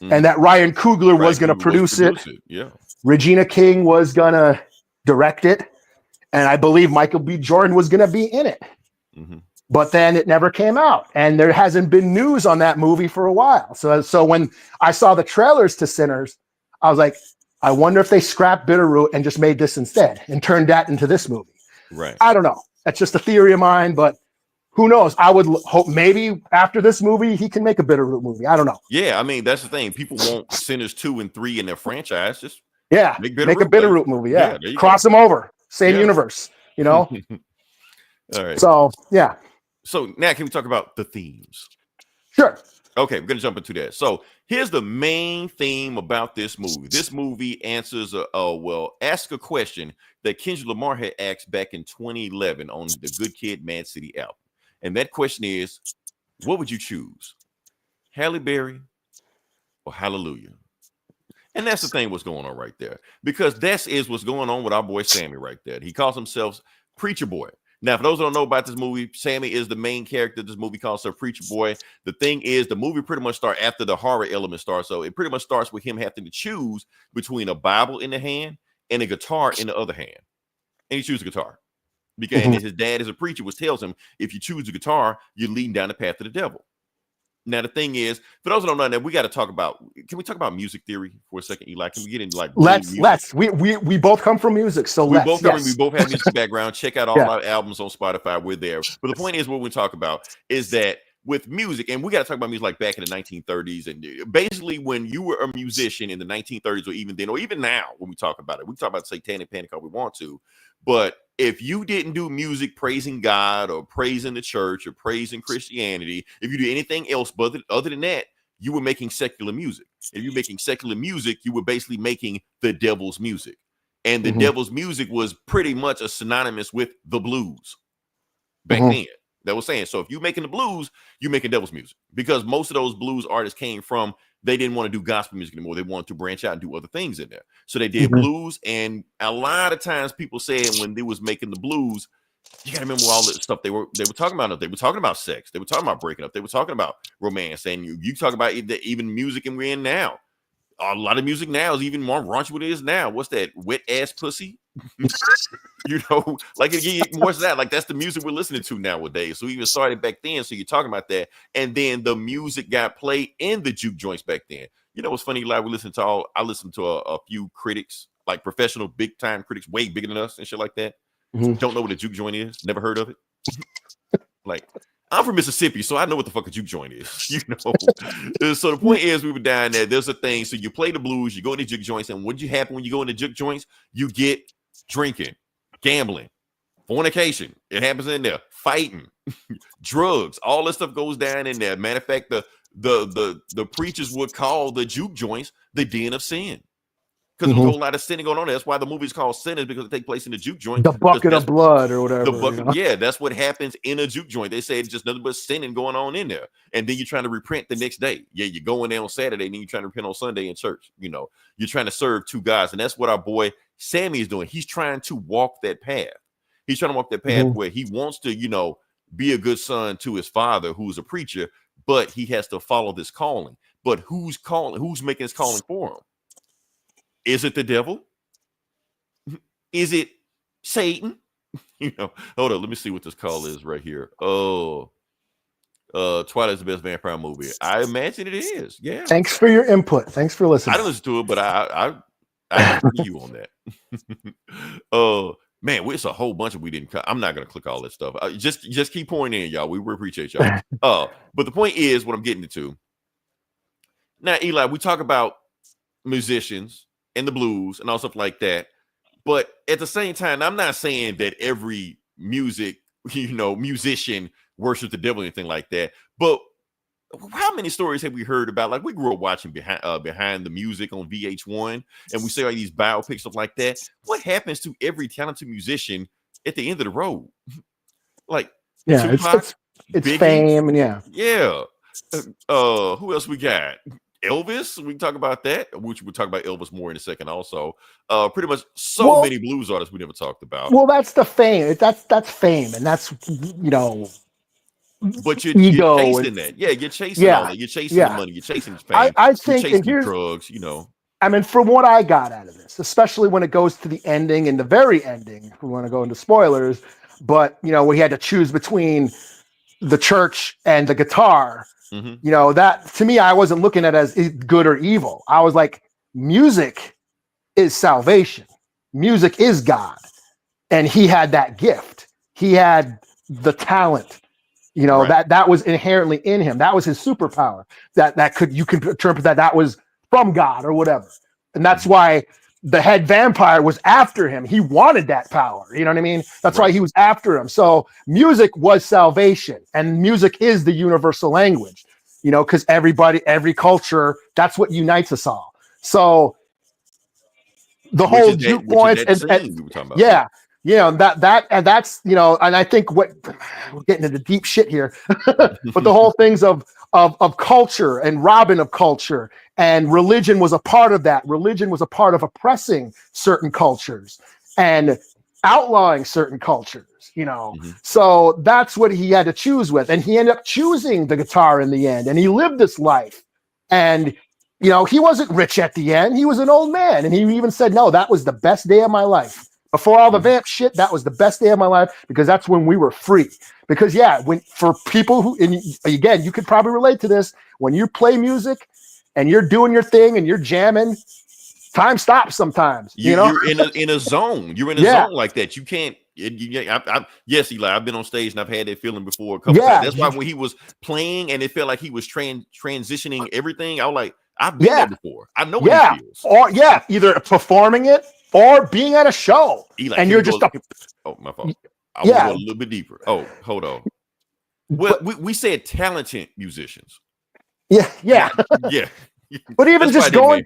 Speaker 2: and that Ryan Coogler was going to produce it.
Speaker 1: Yeah,
Speaker 2: Regina King was going to direct it, and I believe Michael B. Jordan was going to be in it. But then it never came out, and there hasn't been news on that movie for a while. So when I saw the trailers to Sinners, I was like, I wonder if they scrapped Bitterroot and just made this instead and turned that into this movie.
Speaker 1: Right.
Speaker 2: I don't know. That's just a theory of mine, but who knows? I would hope maybe after this movie, he can make a Bitterroot movie. I don't know.
Speaker 1: Yeah, I mean, that's the thing. People want Sinners 2 and 3 in their franchise. Just
Speaker 2: make a Bitterroot movie. Yeah, cross
Speaker 1: go.
Speaker 2: them over. Same universe, you know?
Speaker 1: All right.
Speaker 2: So, yeah.
Speaker 1: So now can we talk about the themes?
Speaker 2: Sure.
Speaker 1: Okay, we're going to jump into that. So here's the main theme about this movie. This movie answers ask a question that Kendrick Lamar had asked back in 2011 on the Good Kid, Mad City album. And that question is, what would you choose? Halle Berry or Hallelujah? And that's the thing what's going on right there. Because that is what's going on with our boy Sammy right there. He calls himself Preacher Boy. Now, for those who don't know about this movie, Sammy is the main character. This movie calls himself Preacher Boy. The thing is, the movie pretty much starts after the horror element starts. So it pretty much starts with him having to choose between a Bible in the hand and a guitar in the other hand. And he chooses a guitar. Because and his dad is a preacher, which tells him, if you choose a guitar, you're leading down the path of the devil. Now, the thing is, for those who don't know that, we got to talk about, can we talk about music theory for a second, Eli? Can we get into like,
Speaker 2: let's, we both come from music. So
Speaker 1: we both have music background. Check out all our albums on Spotify. We're there. But the point is, what we talk about is that with music, and we got to talk about music like back in the 1930s. And basically, when you were a musician in the 1930s, or even then, or even now, when we talk about it, we talk about satanic panic all we want to. But if you didn't do music praising God or praising the church or praising Christianity, if you do anything else but other than that, you were making secular music. If you're making secular music, you were basically making the devil's music. And the devil's music was pretty much a synonymous with the blues back then. that was saying, so if you're making the blues, you're making devil's music, because most of those blues artists came from, they didn't want to do gospel music anymore. They wanted to branch out and do other things in there. So they did blues. And a lot of times people said when they was making the blues, you gotta remember all the stuff they were talking about. They were talking about sex. They were talking about breaking up. They were talking about romance. And you talk about even music and we're in now. A lot of music now is even more raunchy than it is now. What's that? Wet ass pussy? You know, like what's that? Like that's the music we're listening to nowadays. So even started back then. So you're talking about that, and then the music got played in the juke joints back then. You know what's funny? Like I listened to a few critics, like professional big time critics, way bigger than us and shit like that. Don't know what a juke joint is. Never heard of it. Like I'm from Mississippi, so I know what the fuck a juke joint is. You know. So the point is, we were down there. There's a thing. So you play the blues, you go into juke joints, and what happen when you go into juke joints? You get drinking, gambling, fornication. It happens in there. Fighting, drugs, all this stuff goes down in there. Matter of fact, the preachers would call the juke joints the den of sin. Because there's a whole lot of sinning going on there. That's why the movie's called Sinners, because it takes place in the juke joint.
Speaker 2: The bucket of blood or whatever.
Speaker 1: The bucket, yeah, that's what happens in a juke joint. They say it's just nothing but sinning going on in there. And then you're trying to repent the next day. Yeah, you go in there on Saturday, and then you're trying to repent on Sunday in church. You know, you're trying to serve two guys. And that's what our boy Sammy is doing. He's trying to walk that path. He's trying to walk that path where he wants to, you know, be a good son to his father, who's a preacher, but he has to follow this calling. But who's calling? Who's making this calling for him? Is it the devil? Is it Satan? You know, hold on. Let me see what this call is right here. Oh, Twilight's the best vampire movie. I imagine it is. Yeah.
Speaker 2: Thanks for your input. Thanks for listening.
Speaker 1: I didn't listen to it, but I agree with you on that. Man, it's a whole bunch of we didn't cut. I'm not gonna click all that stuff. Just keep pouring in, y'all. We appreciate y'all. But the point is, what I'm getting to now, Eli. We talk about musicians and the blues and all stuff like that. But at the same time, I'm not saying that every musician worships the devil or anything like that. But how many stories have we heard about? Like we grew up watching behind the music on VH1, and we say like these biopics, stuff like that. What happens to every talented musician at the end of the road? Like,
Speaker 2: yeah,
Speaker 1: Tupac,
Speaker 2: it's
Speaker 1: Biggie,
Speaker 2: fame, and yeah.
Speaker 1: Who else we got? Elvis, we can talk about that, which we'll talk about Elvis more in a second also. Pretty much many blues artists we never talked about.
Speaker 2: Well, that's the fame. That's fame, and that's, you know,
Speaker 1: but you're chasing that. Yeah, you're chasing all that. You're chasing the money. You're chasing the fame.
Speaker 2: I think,
Speaker 1: you're chasing the drugs, you know.
Speaker 2: I mean, from what I got out of this, especially when it goes to the ending and the very ending, if we want to go into spoilers, but, you know, we had to choose between the church and the guitar. You know, that to me, I wasn't looking at it as good or evil. I was like, music is salvation. Music is God. And he had that gift. He had the talent, you know, that was inherently in him. That was his superpower. You can interpret that was from God or whatever. And that's why the head vampire was after him. He wanted that power. You know what I mean? That's why he was after him. So music was salvation, and music is the universal language, you know, because every culture, that's what unites us all. So the whole viewpoint yeah, you know, that's, you know, and I think we're getting into deep shit here, but the whole things of culture and robbing of culture, and religion was a part of that. Religion was a part of oppressing certain cultures and outlawing certain cultures, you know. So that's what he had to choose with. And he ended up choosing the guitar in the end, and he lived this life. And, you know, he wasn't rich at the end. He was an old man. And he even said, no, that was the best day of my life. Before all the vamp shit, that was the best day of my life, because that's when we were free. Because for people who, and again, you could probably relate to this, when you play music and you're doing your thing and you're jamming, time stops sometimes. You know,
Speaker 1: you're in a zone. You're in a zone like that. You can't. Yes, Eli, I've been on stage and I've had that feeling before a couple times. That's why when he was playing and it felt like he was transitioning everything, I was like, I've been there before. I know what it feels. Or
Speaker 2: either performing it or being at a show,
Speaker 1: Eli,
Speaker 2: and you're just
Speaker 1: my fault. I will go a little bit deeper. Oh, hold on. Well, we said talented musicians.
Speaker 2: Yeah. But even just going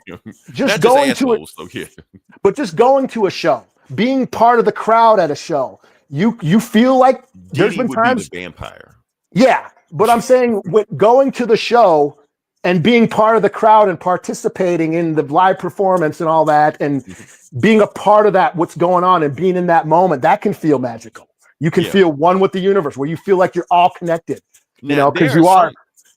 Speaker 2: to a show, being part of the crowd at a show, you feel like there's been times
Speaker 1: be the vampire.
Speaker 2: Yeah, but I'm saying with going to the show and being part of the crowd and participating in the live performance and all that, and being a part of that, what's going on, and being in that moment, that can feel magical. You can feel one with the universe, where you feel like you're all connected.
Speaker 1: Now,
Speaker 2: because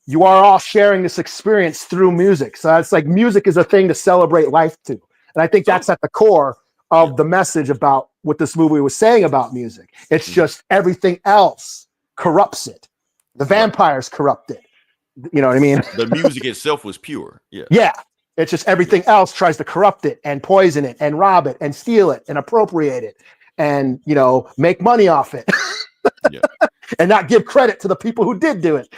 Speaker 2: you are all sharing this experience through music. So it's like music is a thing to celebrate life to, and I think that's at the core of the message about what this movie was saying about music. It's just everything else corrupts it. The vampires corrupt it. You know what I mean?
Speaker 1: The music itself was pure. Yeah.
Speaker 2: Yeah. It's just everything else tries to corrupt it and poison it and rob it and steal it and appropriate it and, make money off it.
Speaker 1: Yeah.
Speaker 2: And not give credit to the people who did do it.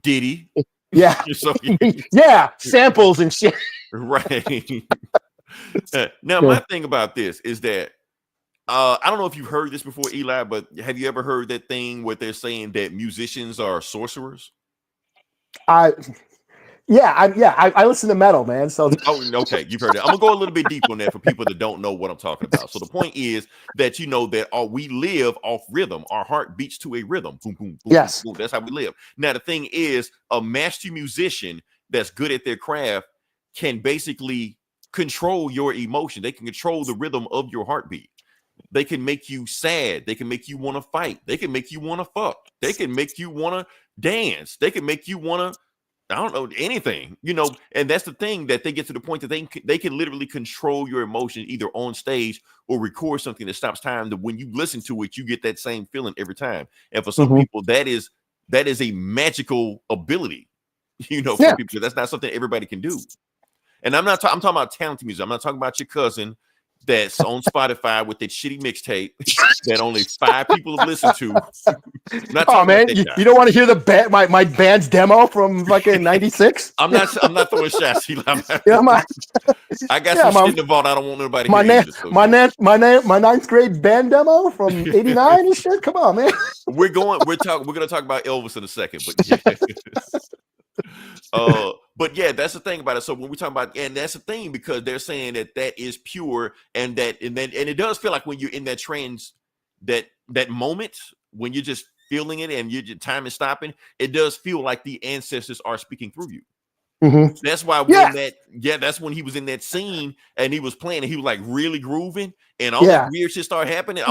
Speaker 1: Did he?
Speaker 2: Yeah.
Speaker 1: So,
Speaker 2: yeah. Samples and shit.
Speaker 1: Right. Now, my thing about this is that I don't know if you've heard this before, Eli, but have you ever heard that thing where they're saying that musicians are sorcerers?
Speaker 2: I listen to metal, man. So
Speaker 1: okay, you've heard it. I'm gonna go a little bit deeper on that for people that don't know what I'm talking about. So the point is that that we live off rhythm. Our heart beats to a rhythm. Boom, boom, boom.
Speaker 2: Yes,
Speaker 1: boom, boom. That's how we live. Now the thing is, a master musician that's good at their craft can basically control your emotion. They can control the rhythm of your heartbeat. They can make you sad. They can make you want to fight. They can make you want to fuck. They can make you want to dance. They can make you want to, I don't know, anything, and that's the thing, that they get to the point that they can literally control your emotion either on stage or record something that stops time, that when you listen to it, you get that same feeling every time. And for some people, that is a magical ability, for people. That's not something everybody can do. And I'm talking about talented music. I'm not talking about your cousin that's on Spotify with that shitty mixtape that only 5 people have listened to.
Speaker 2: Oh man, you don't want to hear the my band's demo from fucking '96?
Speaker 1: I'm not throwing shots. I got some shit in the vault. I don't want nobody.
Speaker 2: My ninth grade band demo from '89 and shit. Come on, man.
Speaker 1: We're gonna talk about Elvis in a second, but yeah, that's the thing about it. So when we talk about, and that's the thing, because they're saying that is pure, and it does feel like when you're in that trance, that moment when you're just feeling it and your time is stopping, it does feel like the ancestors are speaking through you. Mm-hmm. That's why that's when he was in that scene and he was playing and he was like really grooving and all that weird shit started happening.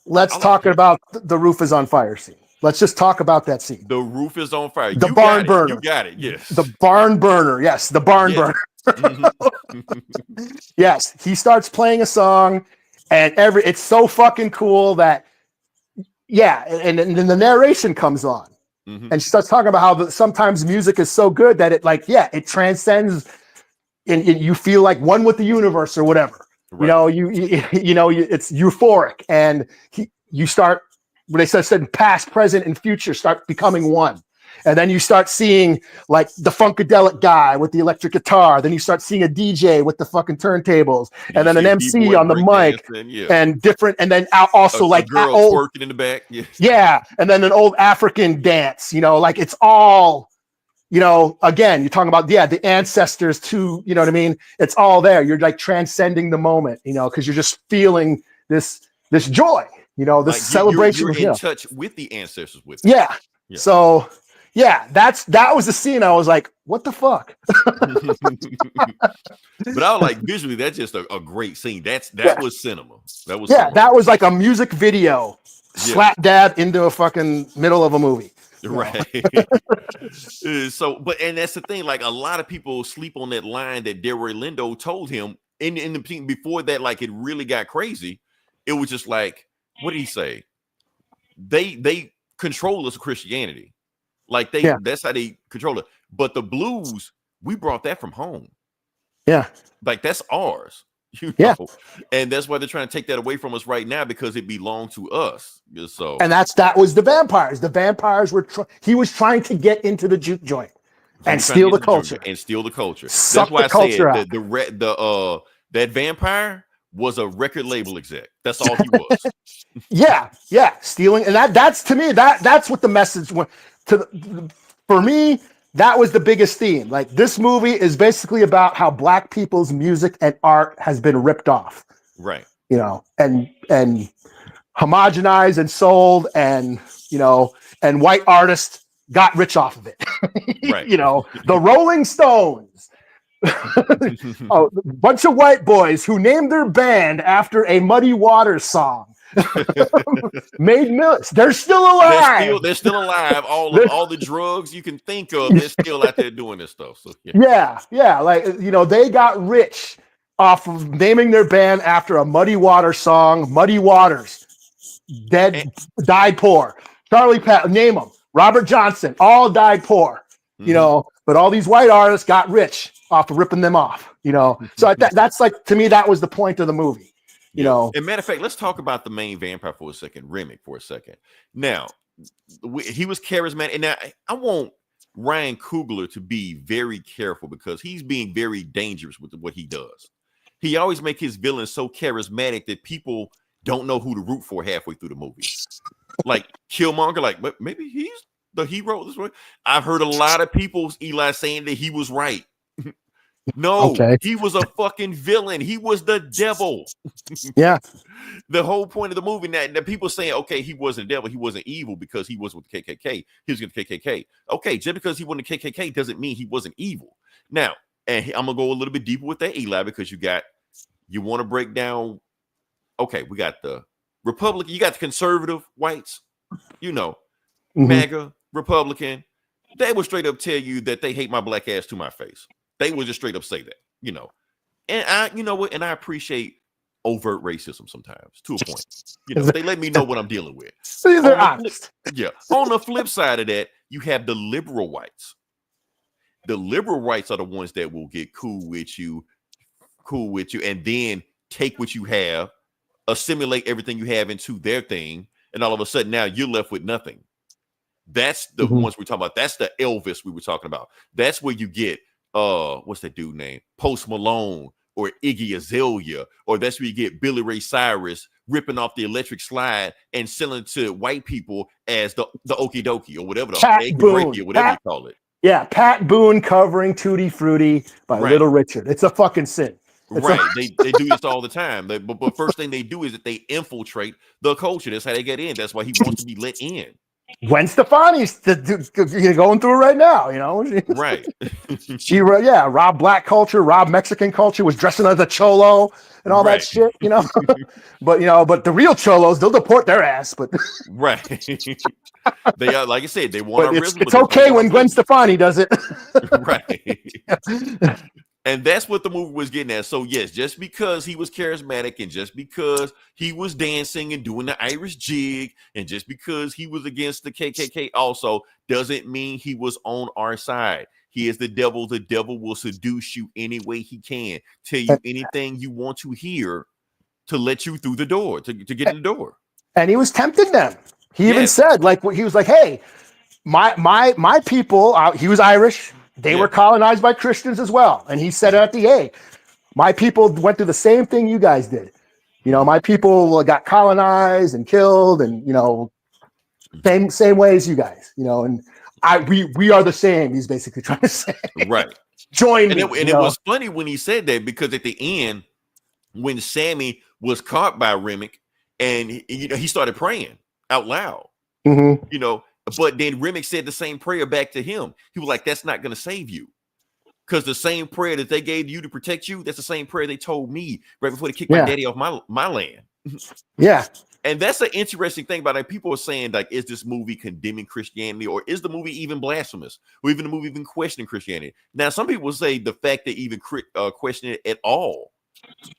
Speaker 2: Let's talk about the roof is on fire scene. Let's just talk about that scene.
Speaker 1: The roof is on fire.
Speaker 2: The barn burner.
Speaker 1: You got it. Yes.
Speaker 2: The barn burner. Yes. The barn burner. Mm-hmm. Yes. He starts playing a song and it's so fucking cool that, and then the narration comes on and she starts talking about how sometimes music is so good that it transcends and you feel like one with the universe or whatever. Right. It's euphoric and you start, when they said past, present, and future start becoming one. And then you start seeing like the funkadelic guy with the electric guitar. Then you start seeing a DJ with the fucking turntables, and then an MC on the mic and different. And then also like
Speaker 1: a girl working in the back.
Speaker 2: Yeah. And then an old African dance, like it's all, again, you're talking about, the ancestors too, you know what I mean? It's all there. You're like transcending the moment, because you're just feeling this joy. This celebration.
Speaker 1: You're in touch with the ancestors with
Speaker 2: it. Yeah. So that was the scene. I was like, what the fuck?
Speaker 1: But I was like, visually, that's just a great scene. That was cinema. That was
Speaker 2: that was like a music video slap dab into a fucking middle of a movie.
Speaker 1: Right. And that's the thing, like a lot of people sleep on that line that Delroy Lindo told him in the before that, like it really got crazy. It was just like, what did he say? They control us with Christianity. Like that's how they control it. But the blues, we brought that from home.
Speaker 2: Yeah.
Speaker 1: Like that's ours. And that's why they're trying to take that away from us right now, because it belonged to us. So
Speaker 2: and that was the vampires. The vampires he was trying to get into the juke joint and steal the culture.
Speaker 1: That's why I said that vampire was a record label exec. That's all he was. Stealing. And that's to me, that's what the message went to. For me, that was the biggest theme. Like, this movie is basically about how Black people's music and art has been ripped off. Right.
Speaker 2: And homogenized and sold, and and white artists got rich off of it.
Speaker 1: Right.
Speaker 2: You know, the Rolling Stones. A bunch of white boys who named their band after a Muddy Waters song. Made millions. They're still alive.
Speaker 1: They're still alive. All the drugs you can think of, they're still out there doing this stuff. So
Speaker 2: yeah. Like, you know, they got rich off of naming their band after a Muddy Waters song. Muddy Waters, died poor. Charlie Pat, name them. Robert Johnson, all died poor. You know, but all these white artists got rich off of ripping them off. You know, so that's like, to me, that was the point of the movie. You know,
Speaker 1: and matter of fact, let's talk about the main vampire for a second, Remick, for a second. Now, he was charismatic, and now I want Ryan Coogler to be very careful because he's being very dangerous with what he does. He always make his villains so charismatic that people don't know who to root for halfway through the movie. Like Killmonger, like maybe he's the hero this way. I've heard a lot of people, Eli, saying that he was right. No, he was a fucking villain. He was the devil.
Speaker 2: Yeah.
Speaker 1: The whole point of the movie, now people saying, okay, he wasn't devil, he wasn't evil because he was with the KKK. He was with the KKK. Okay, just because he wasn't the KKK doesn't mean he wasn't evil. Now, and I'm gonna go a little bit deeper with that, Eli, because you want to break down. Okay, we got the Republican, you got the conservative whites, you know, MAGA, Republican. They will straight up tell you that they hate my black ass to my face. They would just straight up say that, you know. And you know what? And I appreciate overt racism sometimes to a point. You know, they let me know what I'm dealing with.
Speaker 2: They're honest.
Speaker 1: On the flip side of that, you have the liberal whites. The liberal whites are the ones that will get cool with you, and then take what you have, assimilate everything you have into their thing, and all of a sudden now you're left with nothing. That's the ones we're talking about. That's the Elvis we were talking about. That's where you get what's that dude name? Post Malone or Iggy Azalea, or that's where you get Billy Ray Cyrus ripping off the electric slide and selling to white people as the okie dokie or whatever, or whatever you call it.
Speaker 2: Yeah, Pat Boone covering Tutti Frutti by Little Richard. It's a fucking sin.
Speaker 1: They do this all the time. But first thing they do is that they infiltrate the culture. That's how they get in. That's why he wants to be let in.
Speaker 2: Gwen Stefani's going through it right now, you know.
Speaker 1: Right.
Speaker 2: She robbed black culture, robbed Mexican culture, was dressing as a cholo and all that shit, you know. But the real cholos, they'll deport their ass. But
Speaker 1: they are, like I said, they want our rhythm.
Speaker 2: It's okay when Gwen Stefani does it.
Speaker 1: Right. And that's what the movie was getting at. So yes, just because he was charismatic and just because he was dancing and doing the Irish jig and just because he was against the KKK also doesn't mean he was on our side. He is the devil. The devil will seduce you any way he can, tell you anything you want to hear to let you through the door, to get in the door. And
Speaker 2: he was tempting them. He even said, like, he was like, hey, my people, he was Irish. They were colonized by Christians as well. And he said at the A, my people went through the same thing you guys did. You know, my people got colonized and killed and, you know, same way as you guys, you know, and we are the same. He's basically trying to say,
Speaker 1: right.
Speaker 2: Join me.
Speaker 1: And it was funny when he said that, because at the end, when Sammy was caught by Remick and he started praying out loud, you know, but then Remick said the same prayer back to him. He was like, that's not going to save you. Because the same prayer that they gave you to protect you, that's the same prayer they told me right before they kicked my daddy off my land. And that's an interesting thing about it. People are saying, like, is this movie condemning Christianity, or is the movie even blasphemous, or even the movie even questioning Christianity? Now, some people say the fact that even question it at all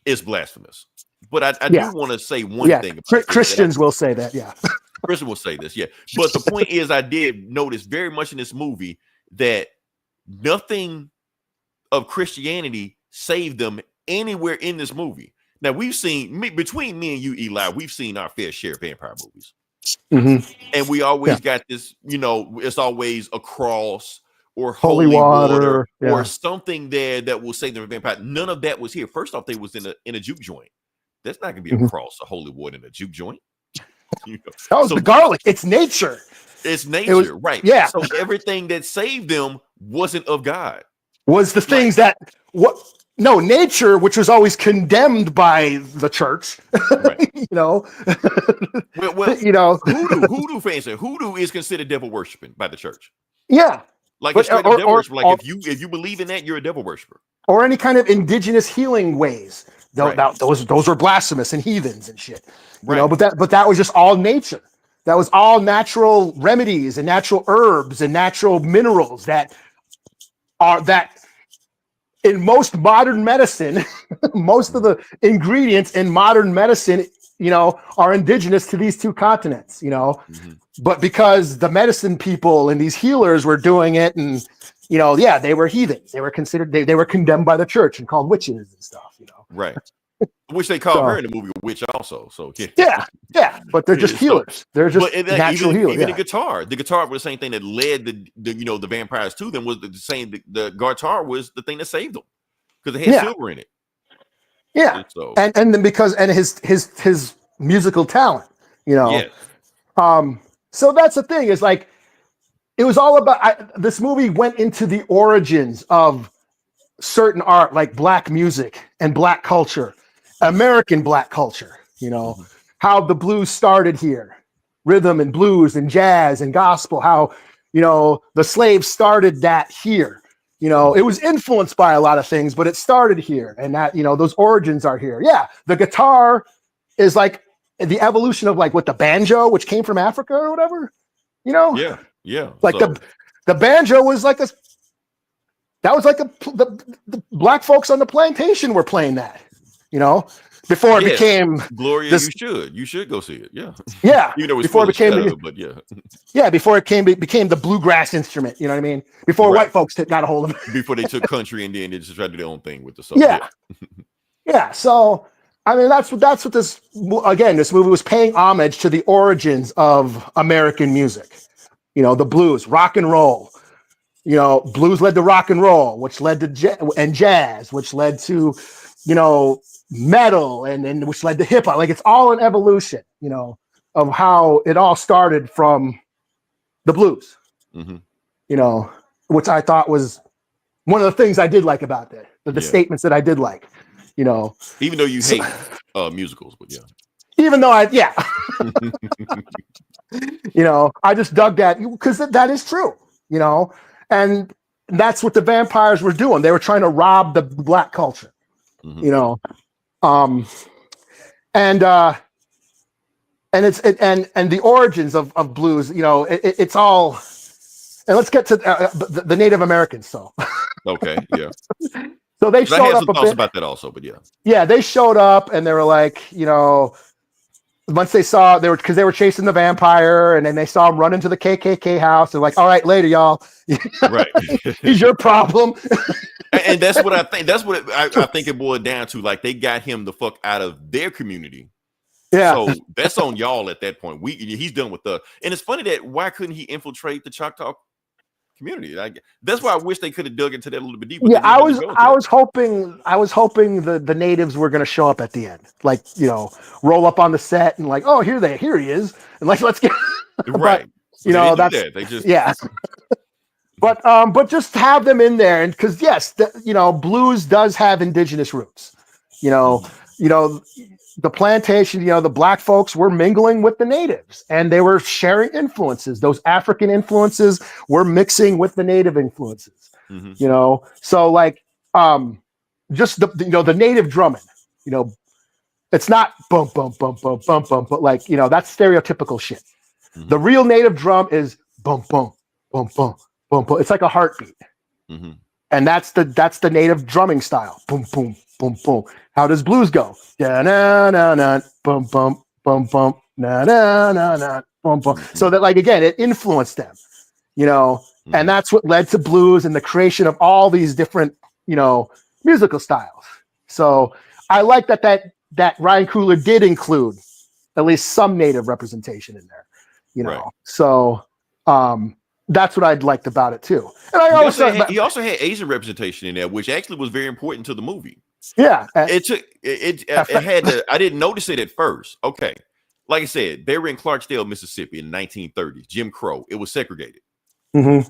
Speaker 1: is blasphemous. But I do want to say one thing.
Speaker 2: Christians will say that,
Speaker 1: Christian will say this, But the point is, I did notice very much in this movie that nothing of Christianity saved them anywhere in this movie. Now, we've seen, between me and you, Eli, we've seen our fair share of vampire movies. And we always got this, you know, it's always a cross or holy water or something there that will save them from vampire. None of that was here. First off, they was in a juke joint. That's not going to be a cross, a holy water in a juke joint. You know?
Speaker 2: That was the garlic. It's nature.
Speaker 1: It's nature, right? Yeah. So everything that saved them wasn't of God.
Speaker 2: Was the things that no, nature, which was always condemned by the church,
Speaker 1: Right.
Speaker 2: you know,
Speaker 1: Well,
Speaker 2: you know,
Speaker 1: hoodoo fans say hoodoo is considered devil worshiping by the church.
Speaker 2: yeah,
Speaker 1: Like
Speaker 2: but
Speaker 1: it's straight up devil worship. Like if you believe in that, you're a devil worshiper.
Speaker 2: or any kind of indigenous healing ways.
Speaker 1: Right.
Speaker 2: Those were blasphemous and heathens and shit. You know,
Speaker 1: Right.
Speaker 2: but that was just all nature. That was all natural remedies and natural herbs and natural minerals that in most modern medicine, most of the ingredients in modern medicine, you know, are indigenous to these two continents, you know.
Speaker 1: Mm-hmm.
Speaker 2: But because the medicine people and these healers were doing it, and you know, yeah, they were heathens. They were considered, they were condemned by the church and called witches and stuff, you know.
Speaker 1: Right. Which they call her in the movie a witch also. So
Speaker 2: yeah, but they're just healers. They're just natural healers.
Speaker 1: Even the guitar was the same thing that led the vampires to them, was the same. The guitar was the thing that saved them because it had silver in it.
Speaker 2: Yeah, and then because his musical talent, you know.
Speaker 1: Yeah.
Speaker 2: So that's the thing, is like it was all about this movie went into the origins of certain art, like black music and black culture, American black culture, you know, how the blues started here, rhythm and blues and jazz and gospel, how, you know, the slaves started that here. You know, it was influenced by a lot of things, but it started here, and that, you know, those origins are here. Yeah, the guitar is like the evolution of like what the banjo, which came from Africa or whatever, you know.
Speaker 1: Yeah.
Speaker 2: Like the banjo was like the black folks on the plantation were playing that, you know, before it became
Speaker 1: Gloria. You should go see it.
Speaker 2: Yeah.
Speaker 1: You know,
Speaker 2: before it became,
Speaker 1: but
Speaker 2: before it became the bluegrass instrument. You know what I mean? Before white folks got a hold of it.
Speaker 1: Before they took country and then they just tried to do their own thing with the song.
Speaker 2: Yeah. So I mean, that's what this movie was paying homage to the origins of American music. You know, the blues, rock and roll. You know, blues led to rock and roll, which led to and jazz, which led to, you know, metal, and which led to hip hop. Like, it's all an evolution, you know, of how it all started from the blues. You know, which I thought was one of the things I did like about that. The statements that I did like, you know,
Speaker 1: even though you hate musicals, but
Speaker 2: even though you know, I just dug that because that is true, you know. And that's what the vampires were doing. They were trying to rob the black culture, you know. And the origins of blues, you know, it's all. And let's get to the Native Americans. So
Speaker 1: okay, yeah.
Speaker 2: So they showed up a bit
Speaker 1: about that also, but
Speaker 2: they showed up and they were like, you know, once they saw because they were chasing the vampire, and then they saw him run into the KKK house. They're like, all right, later, y'all.
Speaker 1: Right.
Speaker 2: He's your problem.
Speaker 1: And that's what I think. That's what I think it boiled down to. Like, they got him the fuck out of their community.
Speaker 2: Yeah.
Speaker 1: So that's on y'all at that point. He's done with us. And it's funny that why couldn't he infiltrate the Choctaw community? Like, that's why I wish they could have dug into that a little bit deeper.
Speaker 2: Yeah, I was hoping the natives were going to show up at the end, like, you know, roll up on the set and like, oh, here he is, and like, let's get
Speaker 1: right.
Speaker 2: But, you know,
Speaker 1: they just
Speaker 2: but just have them in there, and because you know, blues does have indigenous roots. You know, the plantation, you know, the black folks were mingling with the natives, and they were sharing influences. Those African influences were mixing with the native influences. You know, so like, just the native drumming. You know, it's not bump bump bump bump bump bump, but like, you know, that's stereotypical shit. The real native drum is bump bump bump bump bump bump. It's like a heartbeat, and that's the native drumming style. Boom boom boom boom. How does blues go? Da na na na bum bum bum bum na na na na bum bum. So that, like, again, it influenced them, you know, and that's what led to blues and the creation of all these different, you know, musical styles. So I like that Ryan Coogler did include at least some native representation in there, you know. Right. So that's what I'd liked about it too. And
Speaker 1: he also had Asian representation in there, which actually was very important to the movie.
Speaker 2: Yeah,
Speaker 1: it had to. I didn't notice it at first. Okay, like I said, they were in Clarksdale, Mississippi in the 1930s. Jim Crow. It was segregated. And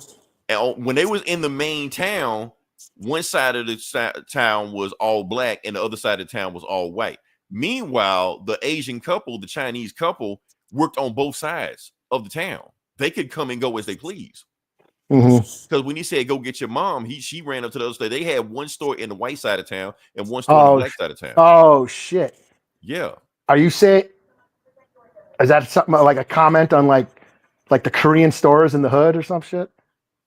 Speaker 1: when they was in the main town, one side of the town was all black and the other side of the town was all white. Meanwhile, the Asian couple, the Chinese couple, worked on both sides of the town. They could come and go as they please. Because when he said, go get your mom, she ran up to the other side. They had one store in the white side of town and one store in the black side of town.
Speaker 2: Oh, shit.
Speaker 1: Yeah.
Speaker 2: Are you saying, is that something like a comment on like the Korean stores in the hood or some shit?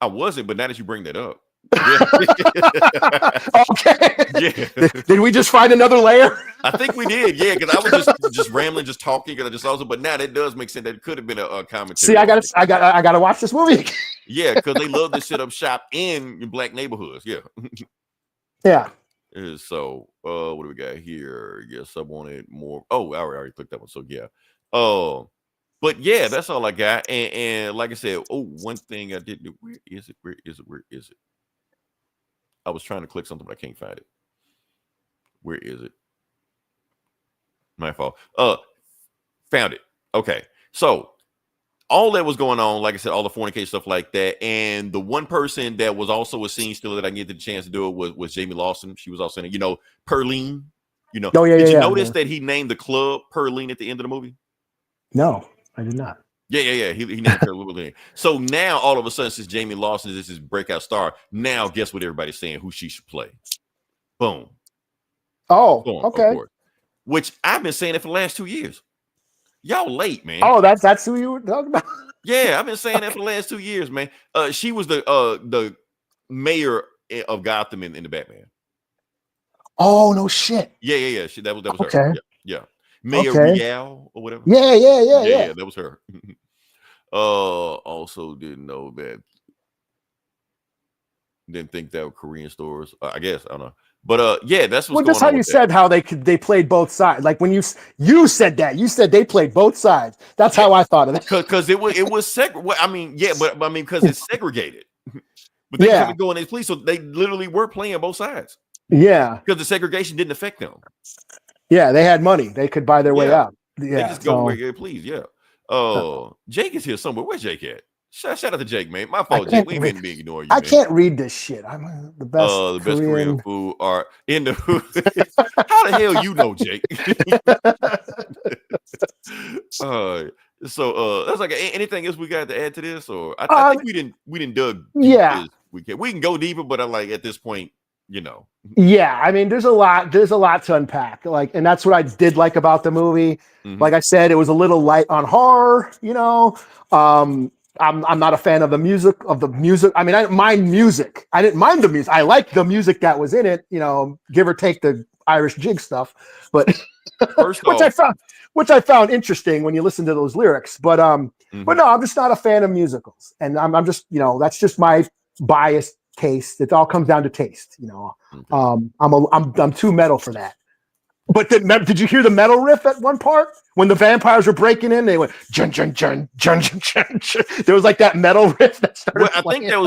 Speaker 1: I wasn't, but now that you bring that up.
Speaker 2: Yeah. Okay.
Speaker 1: Yeah.
Speaker 2: Did we just find another layer?
Speaker 1: I think we did. Yeah, because I was just rambling, just talking, because I just also. But now that does make sense. That could have been a commentary.
Speaker 2: See, I gotta watch this movie.
Speaker 1: Yeah, because they love to set up shop in black neighborhoods. Yeah.
Speaker 2: Yeah.
Speaker 1: So, what do we got here? Yes, I wanted more. Oh, I already clicked that one. So yeah. But yeah, that's all I got. And like I said, one thing I did do. Where is it? Where is it? Where is it? I was trying to click something, but I can't find it. Where is it? My fault. Found it. Okay. So all that was going on, like I said, all the fornication stuff like that. And the one person that was also a scene stealer that I didn't get the chance to do it was Jamie Lawson. She was also in it, Perline.
Speaker 2: Oh, yeah,
Speaker 1: did you notice that he named the club Perline at the end of the movie?
Speaker 2: No, I did not.
Speaker 1: Yeah. He named her Wolverine. So now all of a sudden, since Jamie Lawson is this breakout star, now guess what everybody's saying? Who she should play? Boom.
Speaker 2: Oh,
Speaker 1: Boom,
Speaker 2: okay.
Speaker 1: Which I've been saying it for the last 2 years. Y'all late, man.
Speaker 2: Oh, that's who you were talking about.
Speaker 1: Yeah, I've been saying that for the last 2 years, man. She was the mayor of Gotham in the Batman.
Speaker 2: Oh, no shit.
Speaker 1: Yeah. That was
Speaker 2: okay.
Speaker 1: Her. Yeah. Mayor Real or whatever.
Speaker 2: Yeah.
Speaker 1: That was her. Also didn't know that. Didn't think that were Korean stores. I guess I don't know. But yeah, that's what's going on.
Speaker 2: Just how you said how they played both sides. Like when you said that, you said they played both sides. That's how I thought of that.
Speaker 1: Because it was segregated. I mean, because it's segregated. But they couldn't go in these police, so they literally were playing both sides.
Speaker 2: Yeah,
Speaker 1: because the segregation didn't affect them.
Speaker 2: Yeah, they had money; they could buy their way out. Yeah,
Speaker 1: they just go where they please. Yeah. Jake is here somewhere. Where's Jake at? Shout out to Jake, man. My fault, Jake. We been ignoring you.
Speaker 2: I can't read this shit. I'm the best.
Speaker 1: The best Korean food are in the hood. How the hell you know, Jake? So that's like anything else we got to add to this, or I think we didn't dug.
Speaker 2: Yeah,
Speaker 1: we can go deeper, but I'm like at this point,
Speaker 2: Yeah, I mean, there's a lot to unpack. Like, and that's what I did like about the movie. Mm-hmm. Like I said, it was a little light on horror. I'm not a fan of the music. I mean, I didn't mind music. I didn't mind the music. I liked the music that was in it, give or take the Irish jig stuff. But which I found interesting when you listen to those lyrics. But but no, I'm just not a fan of musicals. And I'm just, that's just my biased taste. It all comes down to taste, Okay. I'm too metal for that. But did you hear the metal riff at one part when the vampires were breaking in? They went jun jun jun jun jun jun. There was like that metal riff that started.
Speaker 1: Well, I think that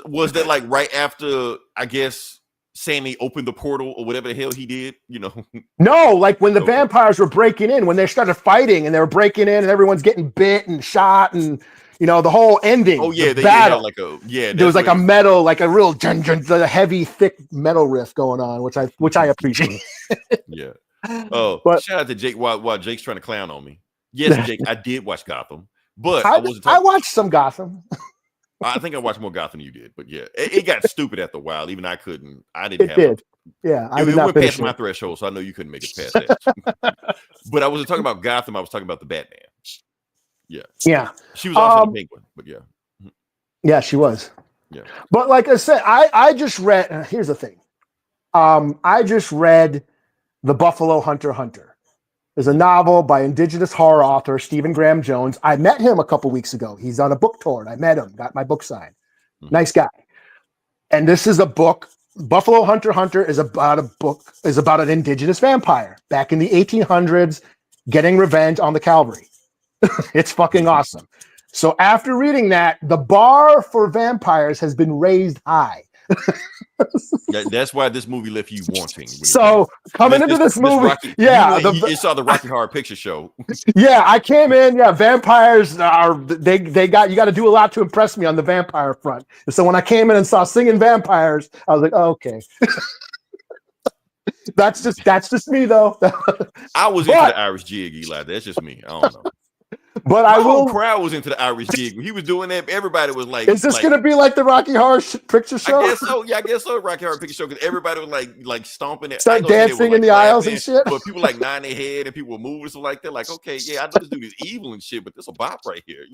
Speaker 1: was that like right after, I guess, Sammy opened the portal or whatever the hell he did.
Speaker 2: No, like when the vampires were breaking in, when they started fighting and they were breaking in and everyone's getting bit and shot and the whole ending. Oh yeah, battle. There was like a metal, like a real the heavy, thick metal riff going on, which I appreciate.
Speaker 1: Yeah. Oh, but shout out to Jake while Jake's trying to clown on me. Yes, Jake, I did watch Gotham, but
Speaker 2: I watched some Gotham.
Speaker 1: I think I watched more Gotham than you did, but yeah, it got stupid after a while. Even I didn't.
Speaker 2: It did. Yeah, I did not
Speaker 1: went past my threshold, so I know you couldn't make it past that. But I wasn't talking about Gotham. I was talking about the Batman. Yeah. She was also the Penguin, but yeah.
Speaker 2: Yeah, she was.
Speaker 1: Yeah.
Speaker 2: But like I said, I just read. Here's the thing. I just read The Buffalo Hunter. There's a novel by Indigenous horror author Stephen Graham Jones. I met him a couple weeks ago. He's on a book tour, and I met him. Got my book signed. Nice guy. And this is a book. Buffalo Hunter is about an indigenous vampire back in the 1800s, getting revenge on the cavalry. It's fucking awesome. So after reading that, the bar for vampires has been raised high.
Speaker 1: That's why this movie left you wanting.
Speaker 2: So coming into this movie,
Speaker 1: you saw the Rocky Horror Picture Show.
Speaker 2: Yeah, I came in. Yeah, vampires are they got you got to do a lot to impress me on the vampire front. And so when I came in and saw singing vampires, I was like, oh, okay. That's just me though.
Speaker 1: I was into the Irish jig, Eli. That's just me. I don't know.
Speaker 2: But
Speaker 1: My whole crowd was into the Irish jig. When he was doing that, everybody was like,
Speaker 2: "Is this gonna be like the Rocky Horror Picture Show?"
Speaker 1: I guess so. Yeah, I guess so. Rocky Horror Picture Show, because everybody was like stomping it,
Speaker 2: start dancing in the aisles and shit.
Speaker 1: But people like nodding their head and people were moving stuff like that. Like, okay, yeah, I know this dude is evil and shit, but this a bop right here,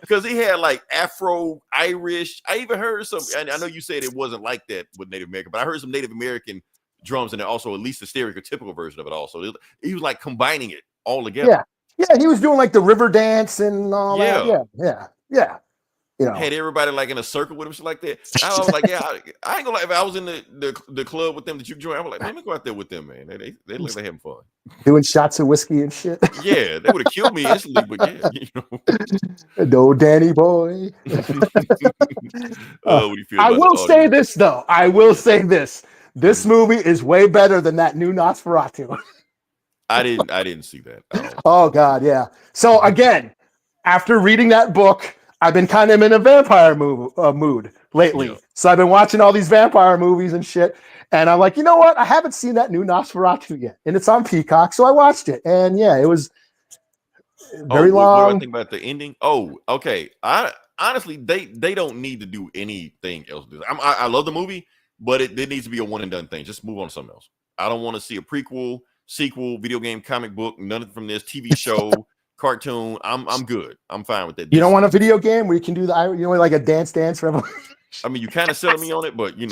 Speaker 1: because he had like Afro Irish. I even heard some. And I know you said it wasn't like that with Native American, but I heard some Native American drums and also at least a stereotypical version of it. Also, he was like combining it all together.
Speaker 2: Yeah. Yeah, he was doing like the river dance and all that. Yeah. You know,
Speaker 1: had everybody like in a circle with him, shit like that. I was like, yeah, I ain't gonna lie. If I was in the club with them that you joined, I was like, let me go out there with them, man. They look like having fun,
Speaker 2: doing shots of whiskey and shit.
Speaker 1: Yeah, they would have killed me instantly, but yeah,
Speaker 2: No, Danny boy. I will say this though. I will say this. This movie is way better than that new Nosferatu.
Speaker 1: I didn't see that.
Speaker 2: Oh God, yeah. So again, after reading that book, I've been kind of in a vampire mood lately. Yeah. So I've been watching all these vampire movies and shit, and I'm like, you know what? I haven't seen that new Nosferatu yet, and it's on Peacock, so I watched it, and yeah, it was very long.
Speaker 1: What do I think about the ending? Oh, okay. Honestly, they don't need to do anything else. I love the movie, but it needs to be a one and done thing. Just move on to something else. I don't want to see a prequel, sequel, video game, comic book, none from this TV show, cartoon. I'm good. I'm fine with that.
Speaker 2: You don't want a video game where you can do like a dance revolution?
Speaker 1: I mean, you kind of selling me on it, but you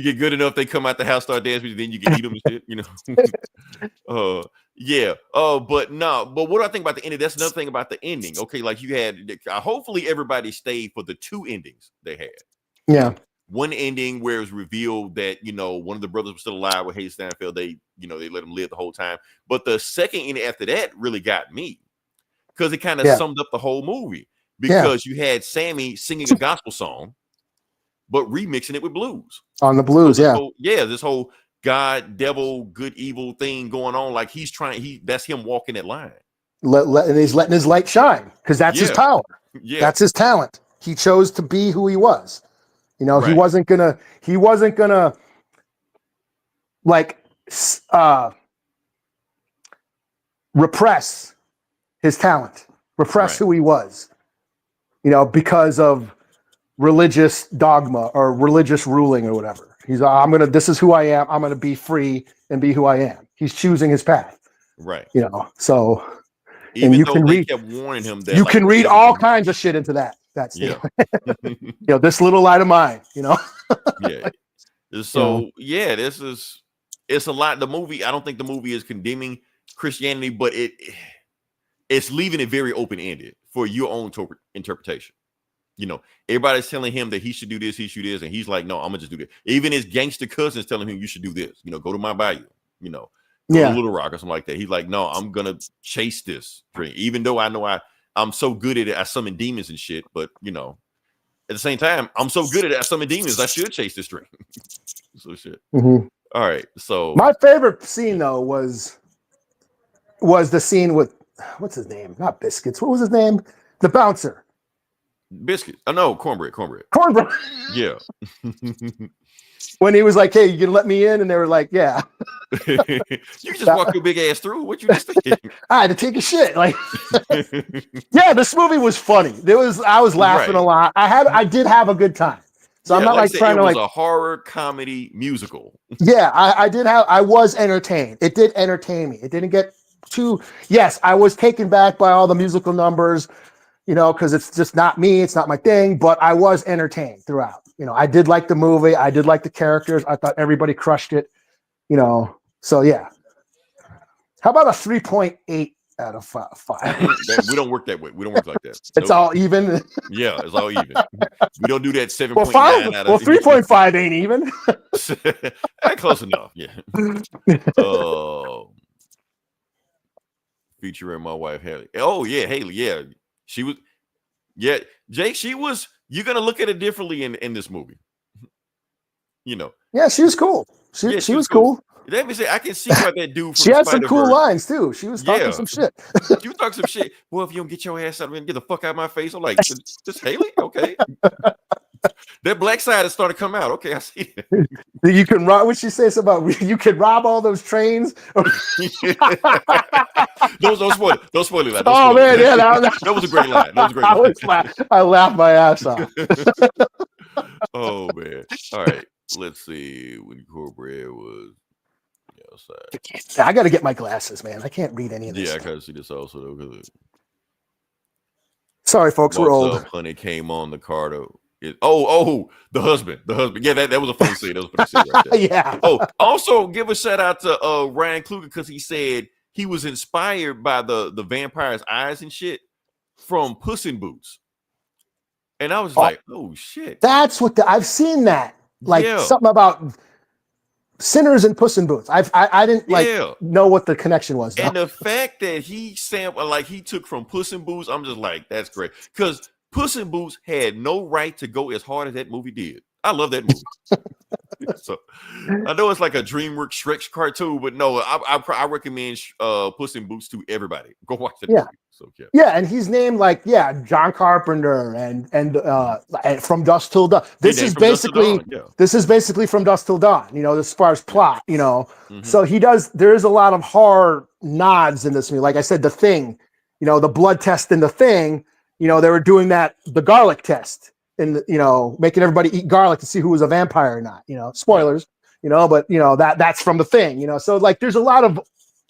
Speaker 1: get good enough, they come out the house, start dancing, then you can eat them and shit, yeah. But what do I think about the ending? That's another thing about the ending. Okay, like you had, hopefully everybody stayed for the two endings they had.
Speaker 2: Yeah.
Speaker 1: One ending where it was revealed that, one of the brothers was still alive with Hayes Steinfeld. They let him live the whole time. But the second ending after that really got me, because it kind of summed up the whole movie, because you had Sammy singing a gospel song, but remixing it with blues.
Speaker 2: On the blues,
Speaker 1: this whole God, devil, good, evil thing going on. Like that's him walking that line.
Speaker 2: And he's letting his light shine, because that's his power. Yeah. That's his talent. He chose to be who he was. Right. He wasn't gonna like repress his talent, repress who he was, because of religious dogma or religious ruling or whatever. This is who I am. I'm gonna be free and be who I am. He's choosing his path.
Speaker 1: Right.
Speaker 2: So
Speaker 1: even though they kept warning him that
Speaker 2: you can read all kinds of shit into that. That's this little light of mine,
Speaker 1: Yeah. So it's a lot. The movie, I don't think the movie is condemning Christianity, but it's leaving it very open-ended for your own interpretation. Everybody's telling him that he should do this, he should do this, and he's like, no, I'm gonna just do this. Even his gangster cousins telling him you should do this, go to my bayou, go to Little Rock or something like that. He's like, no, I'm gonna chase this dream, even though I know I'm so good at it. I summon demons and shit, but at the same time, I'm so good at it. I summon demons. I should chase this dream. So shit.
Speaker 2: Mm-hmm.
Speaker 1: All right. So
Speaker 2: my favorite scene though was the scene with what's his name? Not Biscuits. What was his name? The bouncer.
Speaker 1: Biscuit. Oh no, cornbread. Yeah.
Speaker 2: When he was like, "Hey, you gonna let me in?" and they were like, "Yeah."
Speaker 1: You can just walk your big ass through. What you just thinking?
Speaker 2: I had to take a shit. Like, yeah, this movie was funny. I was laughing a lot. I did have a good time. So I'm not like trying to like
Speaker 1: a horror comedy musical.
Speaker 2: Yeah, I was entertained. It did entertain me. It didn't get too. Yes, I was taken back by all the musical numbers, because it's just not me. It's not my thing. But I was entertained throughout. I did like the movie. I did like the characters. I thought everybody crushed it. So yeah. How about a 3.8 out of 5?
Speaker 1: We don't work that way. We don't work like that.
Speaker 2: It's all even.
Speaker 1: Yeah, it's all even. We don't do that 7.9 out of.
Speaker 2: Well, 3.5 ain't even.
Speaker 1: Close enough. Yeah. Featuring my wife Haley. Oh yeah, Haley. Yeah, she was. Yeah, Jake. She was you're gonna look at it differently in this movie. You know.
Speaker 2: Yeah, she was cool. She was cool.
Speaker 1: Let me say, I can see why that dude from
Speaker 2: she had some cool lines too. She was talking some shit.
Speaker 1: She was talking some shit. Well, if you don't get your ass out of here and get the fuck out of my face, I'm like, this Haley? Okay. That black side has started to come out. Okay, I see it.
Speaker 2: You can rob. What she says about you can rob all those trains.
Speaker 1: Don't spoil it. Don't spoil it.
Speaker 2: Oh man, yeah,
Speaker 1: that was a great line. That was a great line.
Speaker 2: I laughed my ass off.
Speaker 1: Oh man. All right. Let's see. When Cornbread was outside.
Speaker 2: I got to get my glasses, man. I can't read any of this.
Speaker 1: Yeah, I gotta see this also though.
Speaker 2: Sorry, folks, we're old.
Speaker 1: Honey came on the car though. The husband. Yeah, that was a funny scene. That was a funny scene right there.
Speaker 2: Yeah.
Speaker 1: Oh, also give a shout out to Ryan Kluger because he said he was inspired by the vampire's eyes and shit from Puss in Boots. And I was like, oh shit.
Speaker 2: That's what I've seen that. Like something about Sinners and Puss in Boots. I didn't know what the connection was.
Speaker 1: And the fact that he took from Puss in Boots, I'm just like, that's great. Because Puss in Boots had no right to go as hard as that movie did. I love that movie. So I know it's like a DreamWorks Shrek cartoon, but no, I recommend Puss in Boots to everybody. Go watch it.
Speaker 2: Yeah. So yeah, and he's named John Carpenter and From Dusk Till Dawn. This is basically From Dusk Till Dawn. You know, as far as plot. You know, so there is a lot of horror nods in this movie. Like I said, The Thing. You know, the blood test in The Thing. You know, they were doing the garlic test and, making everybody eat garlic to see who was a vampire or not, spoilers, but that's from The Thing, so like, there's a lot of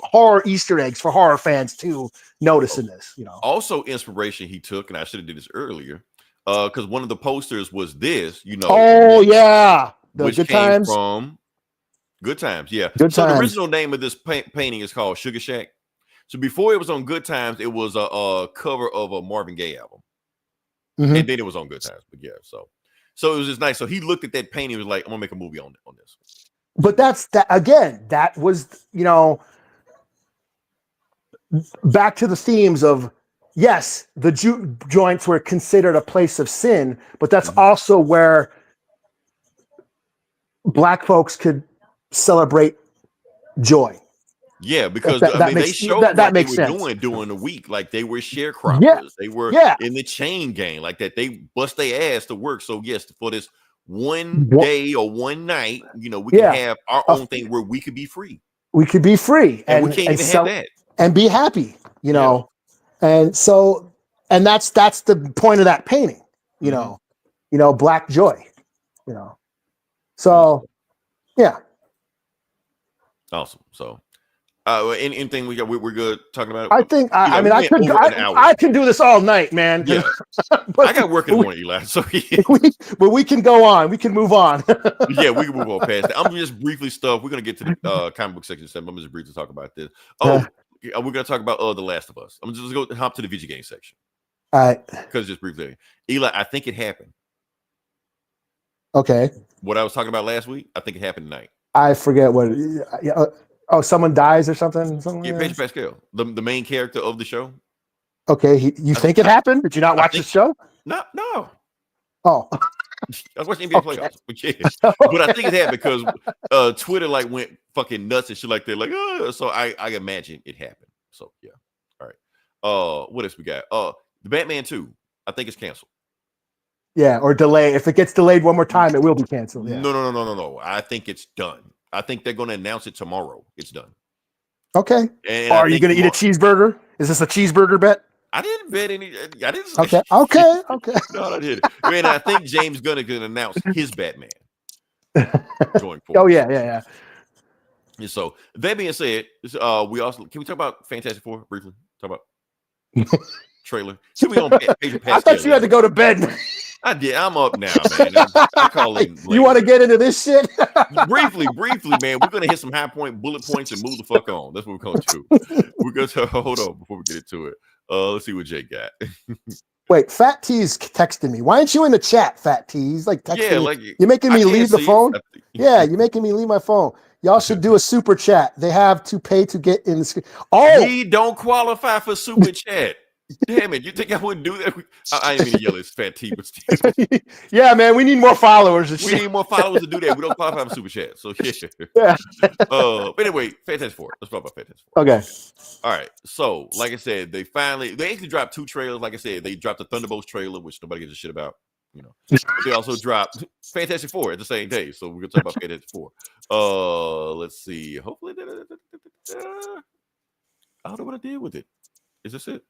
Speaker 2: horror Easter eggs for horror fans to notice in this,
Speaker 1: Also inspiration he took, and I should have did this earlier, because one of the posters was this,
Speaker 2: Oh yeah.
Speaker 1: Which Good came Times. From Good Times. Yeah.
Speaker 2: Good Times.
Speaker 1: The original name of this painting is called Sugar Shack. So before it was on Good Times, it was a cover of a Marvin Gaye album. And then it was on Good Times. But yeah, so it was just nice. So he looked at that painting and was like, I'm gonna make a movie on this.
Speaker 2: But that was, back to the themes of, yes, the juke joints were considered a place of sin, but that's also where Black folks could celebrate joy.
Speaker 1: Yeah, because they showed what they were doing during the week. Like they were sharecroppers.
Speaker 2: Yeah.
Speaker 1: They were in the chain gang like that. They bust their ass to work. So yes, for this one day or one night, we can have our own thing where we could be free.
Speaker 2: We could be free.
Speaker 1: And we can't even have that.
Speaker 2: And be happy, And so, and that's the point of that painting, Black joy, So, yeah.
Speaker 1: Awesome. So anything we're good talking about?
Speaker 2: I think I can do this all night, man.
Speaker 1: Yeah. I got work in the morning, Eli. So
Speaker 2: but we can go on. We can move on.
Speaker 1: Yeah, we can move on past that. I'm just briefly stuff. We're gonna get to the comic book section. I'm just briefly talk about this. We're gonna talk about The Last of Us. I'm just gonna hop to the video game section.
Speaker 2: All right.
Speaker 1: Because just briefly, Eli, I think it happened.
Speaker 2: Okay.
Speaker 1: What I was talking about last week, I think it happened tonight.
Speaker 2: I forget what. Someone dies or something.
Speaker 1: Pedro Pascal, the main character of the show.
Speaker 2: Okay, you think it happened? Did you not watch the show?
Speaker 1: No.
Speaker 2: Oh,
Speaker 1: I was watching NBA playoffs, but I think it happened because Twitter went fucking nuts and shit like that. Like, so I imagine it happened. So yeah, all right. What else we got? The Batman 2. I think it's canceled.
Speaker 2: Yeah, or delay. If it gets delayed one more time, it will be canceled. Yeah.
Speaker 1: No. I think it's done. I think they're going to announce it tomorrow. It's done.
Speaker 2: Okay.
Speaker 1: And
Speaker 2: are you going to eat a cheeseburger? Is this a cheeseburger bet?
Speaker 1: I didn't bet any. I didn't.
Speaker 2: Okay.
Speaker 1: No, I didn't. And I think James Gunn is going to announce his Batman going forward.
Speaker 2: Oh yeah.
Speaker 1: And so that being said, we also can we talk about Fantastic Four briefly? Talk about trailer. So we on Pedro Pascal.
Speaker 2: I thought you had to go to bed.
Speaker 1: I did. I'm up now, man. I call it.
Speaker 2: You want to get into this shit?
Speaker 1: briefly, man. We're gonna hit some high bullet points and move the fuck on. That's what we're gonna do. We're gonna hold on before we get into it. Let's see what Jake got.
Speaker 2: Wait, Fat T's texting me. Why aren't you in the chat, Fat T? He's like texting me. You're making me leave the phone? Yeah, you're making me leave my phone. Y'all should do a super chat. They have to pay to get in the screen. Oh,
Speaker 1: we don't qualify for super chat. Damn it! You think I wouldn't do that? I didn't mean to yell at Fat T, but still.
Speaker 2: Yeah, man, we need more followers.
Speaker 1: We need more followers to do that. We don't qualify for super chat, so yeah.
Speaker 2: Yeah.
Speaker 1: But anyway, Fantastic Four. Let's talk about Fantastic Four.
Speaker 2: Okay.
Speaker 1: All right. So, like I said, they actually dropped 2 trailers. Like I said, they dropped the Thunderbolts trailer, which nobody gives a shit about. You know, but they also dropped Fantastic Four at the same day. So we're gonna talk about Fantastic Four. Let's see. Hopefully, I don't know what I did with it. Is this it?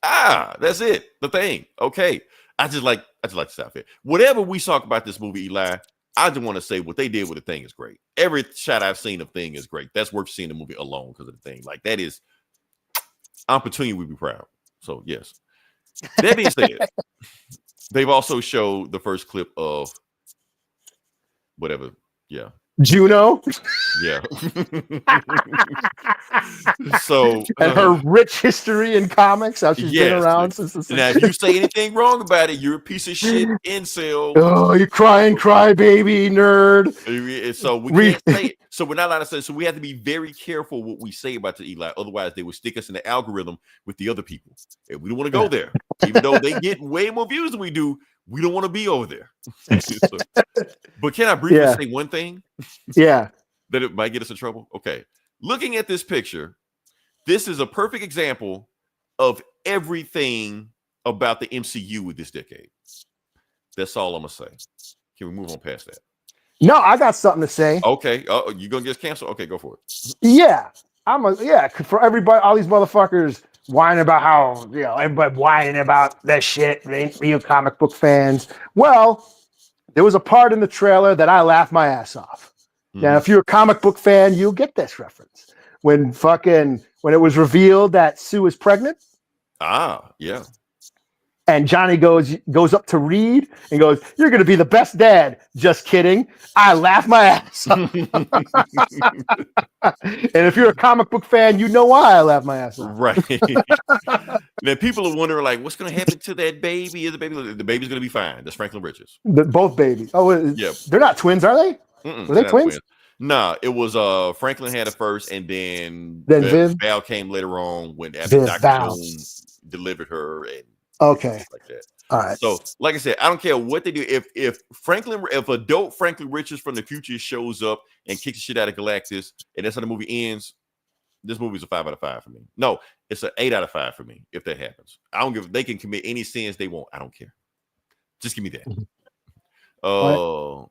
Speaker 1: That's it. The Thing. Okay. I just like this outfit. Whatever we talk about this movie, Eli, I just want to say what they did with The Thing is great. Every shot I've seen of Thing is great. That's worth seeing the movie alone because of The Thing. Like that is, I'm Petunia would be proud. So yes. That being said, they've also showed the first clip of whatever. Yeah.
Speaker 2: Juno.
Speaker 1: Yeah. So
Speaker 2: and her rich history in comics, how she's been around since the 60s.
Speaker 1: Now, if you say anything wrong about it, you're a piece of shit incel.
Speaker 2: Oh, you crying crybaby nerd.
Speaker 1: So we can't say it. So we're not allowed to say. So we have to be very careful what we say about the Eli. Otherwise, they will stick us in the algorithm with the other people, and we don't want to go there. Even though they get way more views than we do, we don't want to be over there. So, but can I briefly say one thing?
Speaker 2: Yeah.
Speaker 1: That it might get us in trouble? Okay. Looking at this picture, this is a perfect example of everything about the MCU with this decade. That's all I'm going to say. Can we move on past that?
Speaker 2: No, I got something to say.
Speaker 1: Okay. Oh, you going to get us canceled? Okay, go for it.
Speaker 2: Yeah. For everybody, all these motherfuckers whining about how, everybody whining about that shit. They ain't real comic book fans. Well, there was a part in the trailer that I laughed my ass off. Now, if you're a comic book fan, you'll get this reference. When it was revealed that Sue is pregnant.
Speaker 1: Yeah.
Speaker 2: And Johnny goes up to Reed and goes, "You're going to be the best dad." Just kidding. I laugh my ass off. And if you're a comic book fan, you know why I laugh my ass off.
Speaker 1: Right. Now, people are wondering, like, what's going to happen to that baby? The baby's going to be fine. That's Franklin Richards.
Speaker 2: Both babies. Oh, yeah. They're not twins, are they? Were they twins?
Speaker 1: Nah, it was Franklin had it first, and then Val came later on after Dr. Doom delivered her and like that.
Speaker 2: All right.
Speaker 1: So, like I said, I don't care what they do. If adult Franklin Richards from the future shows up and kicks the shit out of Galactus, and that's how the movie ends, this movie's a 5 out of 5 for me. No, it's an 8 out of 5 for me if that happens. I don't give. They can commit any sins they want. I don't care. Just give me that. Oh,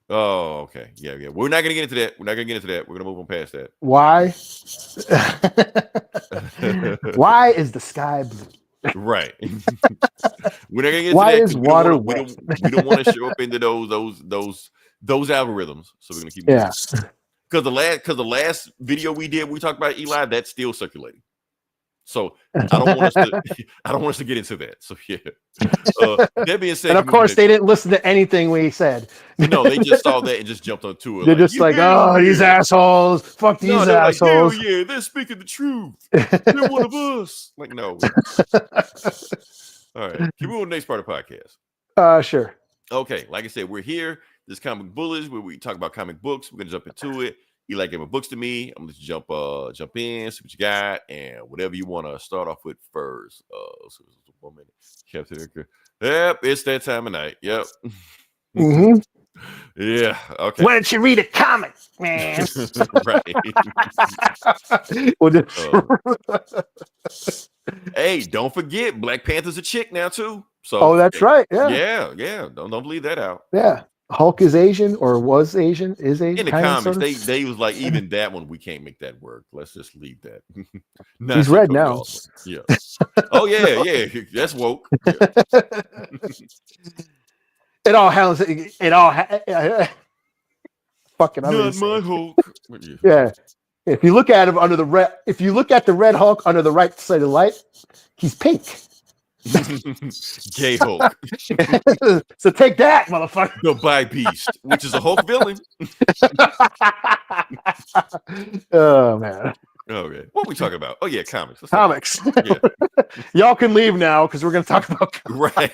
Speaker 1: okay. Yeah. We're not gonna get into that. We're gonna move on past that.
Speaker 2: Why? Why is the sky blue?
Speaker 1: Right. We're not gonna get into
Speaker 2: Why
Speaker 1: that.
Speaker 2: Is water wet?
Speaker 1: We don't want to show up into those algorithms. So we're gonna keep moving. Because the last video we did, we talked about Eli, that's still circulating. So I don't want us to get into that. So yeah. That being said,
Speaker 2: and of course they didn't listen to anything we said.
Speaker 1: No, they just saw that and just jumped onto it.
Speaker 2: They're just like, oh, these assholes. Fuck these assholes.
Speaker 1: Like, yeah, they're speaking the truth. They're one of us. Like, no. All right. Can we move on to the next part of the
Speaker 2: podcast? Sure.
Speaker 1: Okay. Like I said, we're here. This Comic Bullies, where we talk about comic books. We're gonna jump into it. Eli gave my books to me. I'm gonna jump in, see what you got, and whatever you want to start off with first. So 1 minute. Yep, it's that time of night. Yep.
Speaker 2: Mm-hmm.
Speaker 1: Yeah. Okay.
Speaker 2: Why don't you read a comic, man?
Speaker 1: Right. Hey, don't forget, Black Panther's a chick now too. So.
Speaker 2: That's right. Yeah.
Speaker 1: Yeah. Don't leave that out.
Speaker 2: Yeah. Hulk is Asian or was Asian, is Asian.
Speaker 1: In the comics, they was like, even that one, we can't make that work. Let's just leave that.
Speaker 2: He's red now.
Speaker 1: Awesome. Yeah. Oh, yeah. That's woke. Yeah.
Speaker 2: Fucking
Speaker 1: not my Hulk.
Speaker 2: Yeah. If you look at him if you look at the red Hulk under the right side of the light, he's pink.
Speaker 1: Gay Hulk.
Speaker 2: So take that, motherfucker.
Speaker 1: The Bi Beast, which is a Hulk villain.
Speaker 2: Oh man.
Speaker 1: Okay. What are we talking about? Oh yeah, comics.
Speaker 2: Comics. Yeah. Y'all can leave now because we're gonna talk about comics.
Speaker 1: Right.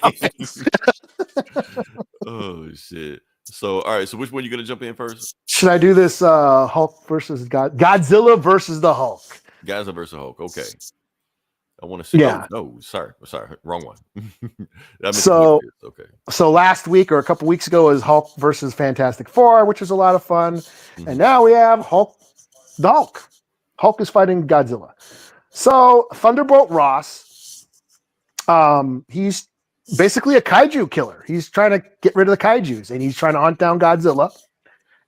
Speaker 1: Oh shit. So all right, so which one you gonna jump in first?
Speaker 2: Should I do this Hulk versus Godzilla versus the Hulk?
Speaker 1: Godzilla versus Hulk, okay. I want to see.
Speaker 2: Yeah.
Speaker 1: Oh, no, sorry, wrong one. I meant
Speaker 2: So,
Speaker 1: okay.
Speaker 2: so last week or a couple weeks ago was Hulk versus Fantastic Four, which was a lot of fun. And now we have the Hulk. Hulk is fighting Godzilla. So Thunderbolt Ross, he's basically a kaiju killer. He's trying to get rid of the kaijus, and he's trying to hunt down Godzilla.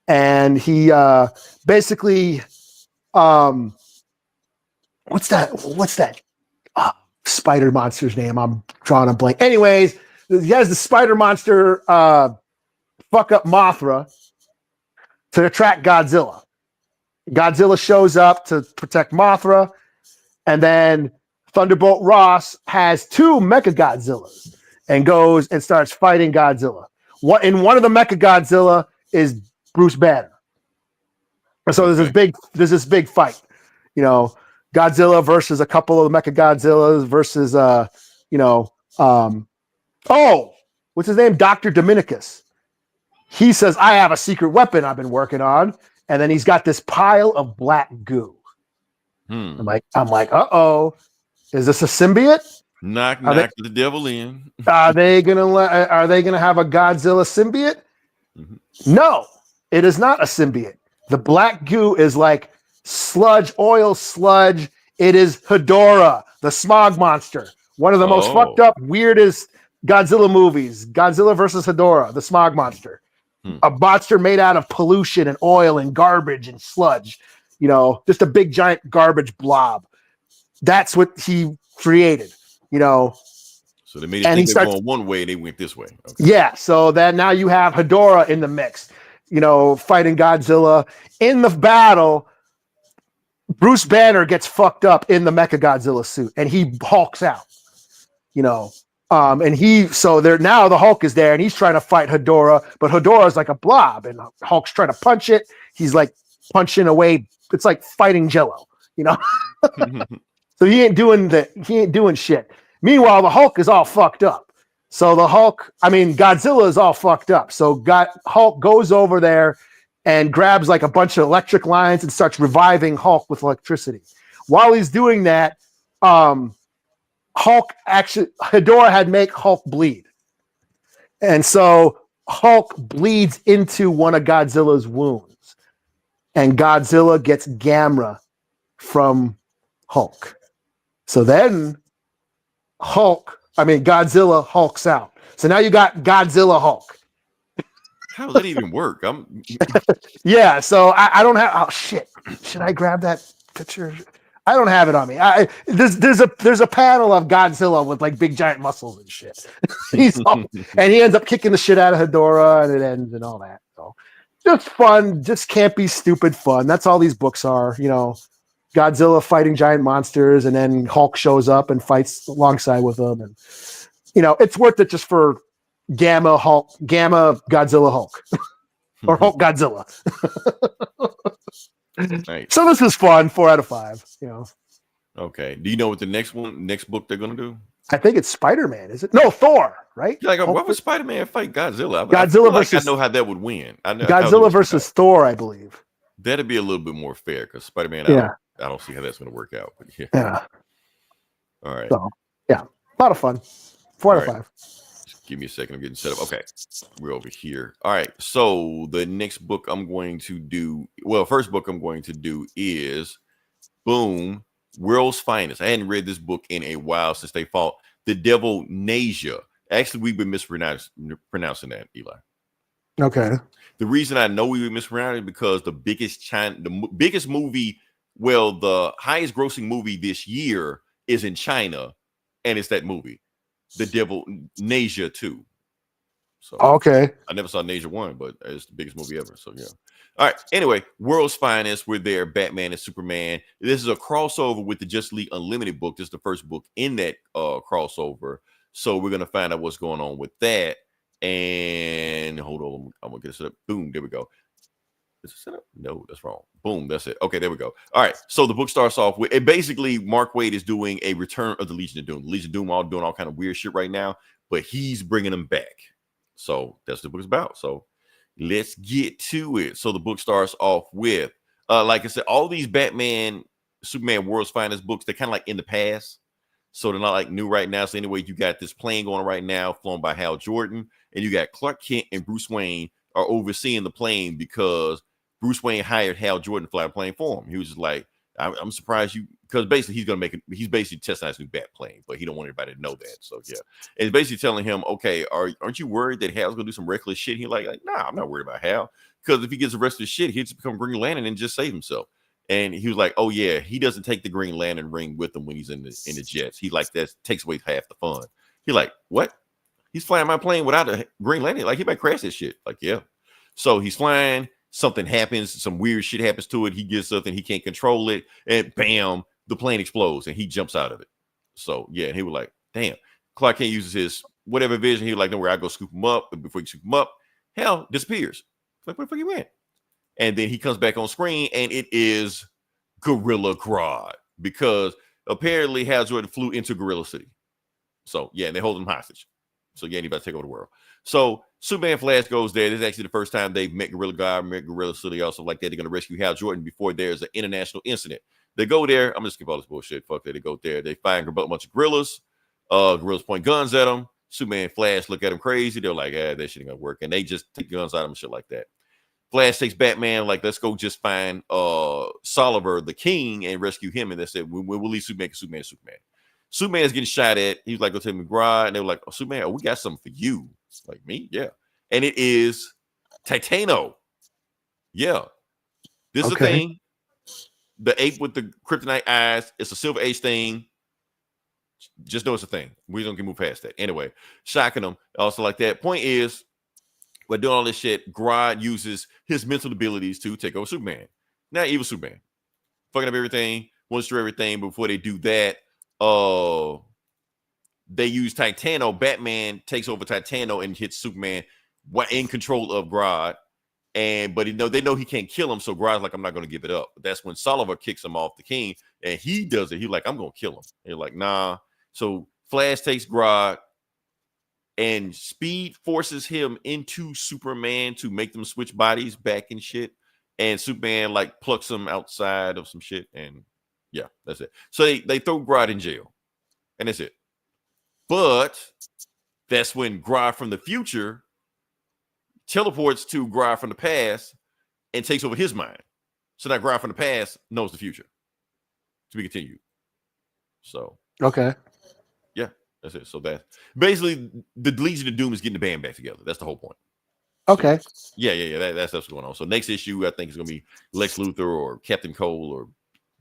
Speaker 2: And he basically, what's that spider monster's name? I'm drawing a blank. Anyways, he has the spider monster fuck up Mothra to attract Godzilla. Godzilla shows up to protect Mothra, and then Thunderbolt Ross has 2 Mecha Godzillas and goes and starts fighting Godzilla. In one of the Mecha Godzilla is Bruce Banner. So there's this big fight. You know, Godzilla versus a couple of Mecha Godzillas versus what's his name? Dr. Dominicus. He says, I have a secret weapon I've been working on. And then he's got this pile of black goo. I'm like, uh-oh. Is this a symbiote?
Speaker 1: Knock the devil in.
Speaker 2: Are they gonna have a Godzilla symbiote? No, it is not a symbiote. The black goo is like oil sludge. It is Hedorah, the smog monster. One of the most fucked up, weirdest Godzilla movies. Godzilla versus Hedorah, the smog monster. A monster made out of pollution and oil and garbage and sludge. You know, just a big giant garbage blob. That's what he created. You know.
Speaker 1: So they made it think they were going one way, they went this way. Okay.
Speaker 2: Yeah. So then now you have Hedorah in the mix. You know, fighting Godzilla in the battle. Bruce Banner gets fucked up in the Mecha Godzilla suit, and he hulks out. You know. Now the Hulk is there and he's trying to fight Hedorah, but Hedorah is like a blob and Hulk's trying to punch it. He's like punching away. It's like fighting Jello, you know? So he ain't doing shit. Meanwhile, the Hulk is all fucked up. So Godzilla is all fucked up. So Hulk goes over there and grabs like a bunch of electric lines and starts reviving Hulk with electricity. While he's doing that, Hedorah had make Hulk bleed. And so Hulk bleeds into one of Godzilla's wounds. And Godzilla gets Gamma from Hulk. So then Godzilla hulks out. So now you got Godzilla Hulk.
Speaker 1: How does that even work?
Speaker 2: Yeah, so I don't have. Oh shit! Should I grab that picture? I don't have it on me. There's a panel of Godzilla with like big giant muscles and shit. And he ends up kicking the shit out of Hedorah, and it ends and all that. So just fun, just campy, stupid fun. That's all these books are. You know, Godzilla fighting giant monsters, and then Hulk shows up and fights alongside with them, and you know it's worth it just for Gamma Godzilla Hulk, or Hulk Godzilla.
Speaker 1: Right.
Speaker 2: So this is fun. 4 out of 5. You know.
Speaker 1: Okay. Do you know what the next book they're gonna do?
Speaker 2: I think it's Spider-Man. Is it? No, Thor. Right?
Speaker 1: Like, why would Spider-Man fight Godzilla?
Speaker 2: Godzilla versus.
Speaker 1: I know how that would win.
Speaker 2: Godzilla versus Thor, I believe.
Speaker 1: That'd be a little bit more fair because Spider-Man. I don't see how that's gonna work out. But yeah. All right.
Speaker 2: So yeah, a lot of fun. 4 out of 5.
Speaker 1: Just give me a second. I'm getting set up. Okay, we're over here. All right. So the next book I'm going to do. Well, first book I'm going to do is boom. World's Finest. I hadn't read this book in a while since they fought the devil Nasia. Actually, we've been mispronouncing that, Eli.
Speaker 2: Okay.
Speaker 1: The reason I know we were mispronouncing it because the biggest movie, well, the highest grossing movie this year is in China, and it's that movie, The Devil Nasia 2. So
Speaker 2: okay.
Speaker 1: I never saw Nasia 1, but it's the biggest movie ever. So yeah. All right. Anyway, World's Finest. We're there. Batman and Superman. This is a crossover with the Justice League Unlimited book. This is the first book in that crossover. So we're gonna find out what's going on with that. And hold on, I'm gonna get it set up. Boom, there we go. Is it set up? No, that's wrong. Boom, that's it. Okay, there we go. All right. So the book starts off with basically Mark Waid is doing a return of the Legion of Doom. The Legion of Doom all doing all kind of weird shit right now, but he's bringing them back. So that's what the book is about. So let's get to it. So the book starts off with, like I said, all these Batman, Superman, World's Finest books, they're kind of like in the past. So they're not like new right now. So anyway, you got this plane going right now, flown by Hal Jordan, and you got Clark Kent and Bruce Wayne are overseeing the plane because Bruce Wayne hired Hal Jordan to fly the plane for him. He was just like, I'm surprised you, because basically he's basically testing out his new bat plane, but he don't want everybody to know that. So yeah, and basically telling him, okay, aren't you worried that Hal's gonna do some reckless shit? He's like, nah, I'm not worried about Hal, because if he gets arrested shit, he'll just become Green Lantern and just save himself. And he was like, oh yeah, he doesn't take the Green Lantern ring with him when he's in the jets. He like that takes away half the fun. He like, what? He's flying my plane without a Green Lantern? Like he might crash this shit. Like, yeah. So he's flying. Something happens, some weird shit happens to it. He gets something, he can't control it, and bam, the plane explodes and he jumps out of it. So yeah, and he was like, damn, Clark Kent uses his whatever vision. He was like, no, where I go scoop him up, but before you scoop him up, Hal disappears. Like, where the fuck you went? And then he comes back on screen and it is Gorilla Grodd, because apparently Hal Jordan flew into Gorilla City. So yeah, and they hold him hostage. So yeah, anybody take over the world. So Superman Flash goes there. This is actually the first time they've met Gorilla Grodd, met Gorilla City, also like that. They're going to rescue Hal Jordan before there's an international incident. They go there. I'm going to skip all this bullshit. Fuck that. They go there. They find a bunch of gorillas. Gorillas point guns at them. Superman Flash look at them crazy. They're like, that shit ain't going to work. And they just take guns out of them and shit like that. Flash takes Batman, like, let's go just find Soliver, the king, and rescue him. And they said, we'll leave Superman because Superman. Superman's getting shot at. He's like, go take McGraw. And they were like, oh, Superman, we got something for you. Like, me? Yeah. And it is Titano. Yeah. This is a thing. The ape with the kryptonite eyes. It's a Silver Age thing. Just know it's a thing. We don't get move past that. Anyway, shocking them. Also like that. Point is, by doing all this shit, Grodd uses his mental abilities to take over Superman. Now, evil Superman. Fucking up everything. Wants to do everything. But before they do that, they use Titano. Batman takes over Titano and hits Superman in control of Grodd. But they know he can't kill him, so Grodd's like, I'm not going to give it up. But that's when Soliver kicks him off the king, and he does it. He's like, I'm going to kill him. And you're like, nah. So Flash takes Grodd, and Speed forces him into Superman to make them switch bodies back and shit. And Superman like plucks him outside of some shit, and yeah, that's it. So they throw Grodd in jail, and that's it. But that's when Grodd from the future teleports to Grodd from the past and takes over his mind. So now Grodd from the past knows the future. To be continued. So okay, yeah, that's it. So that basically the Legion of Doom is getting the band back together. That's the whole point. Okay. So, yeah. That's what's going on. So next issue, I think is gonna be Lex Luthor or Captain Cole or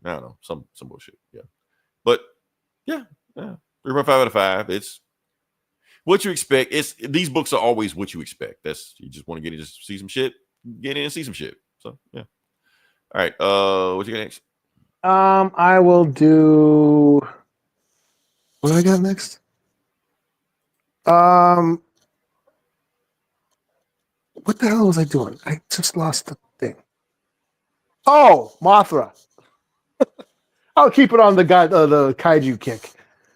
Speaker 1: I don't know, some bullshit. Yeah, but yeah. 3.5 out of 5. It's what you expect. These books are always what you expect. That's you just want to get in, just see some shit, get in and see some shit. So yeah. All right. What you got next?
Speaker 2: I will do. What do I got next? What the hell was I doing? I just lost the thing. Oh, Mothra. I'll keep it on the kaiju kick.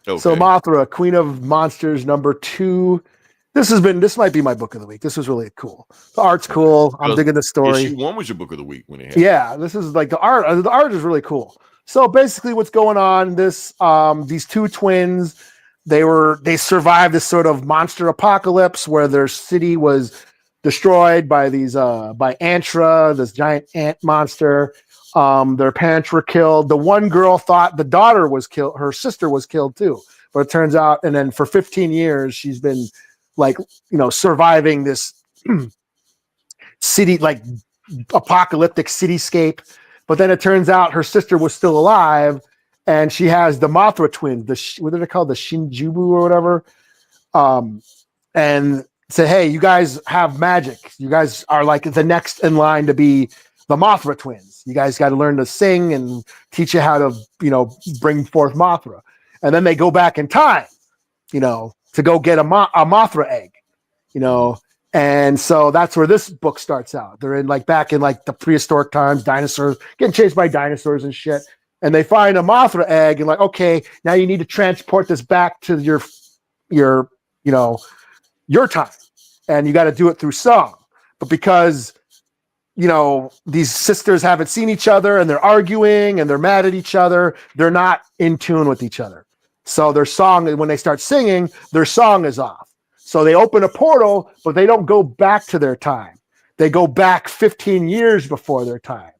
Speaker 2: Okay. So Mothra, Queen of Monsters, #2. This might be my book of the week. This was really cool. The art's cool. I'm digging the story.
Speaker 1: Issue 1 was your book of the week when it happened.
Speaker 2: Yeah, this is like the art. The art is really cool. So basically, what's going on? These two twins, they survived this sort of monster apocalypse where their city was destroyed by by Antra, this giant ant monster. Their parents were killed. The one girl thought the daughter was killed. Her sister was killed too. But it turns out, and then for 15 years, she's been surviving this city, like apocalyptic cityscape. But then it turns out her sister was still alive, and she has the Mothra twins. What are they called? The Shinjubu or whatever. And say, hey, you guys have magic. You guys are like the next in line to be the Mothra twins. You guys got to learn to sing and teach you how to, bring forth Mothra. And then they go back in time, to go get a Mothra egg, And so that's where this book starts out. They're back in the prehistoric times, dinosaurs getting chased by dinosaurs and shit. And they find a Mothra egg and okay, now you need to transport this back to your time. And you got to do it through song. But because these sisters haven't seen each other and they're arguing and they're mad at each other, they're not in tune with each other. So their song, when they start singing, their song is off. So they open a portal, but they don't go back to their time. They go back 15 years before their time.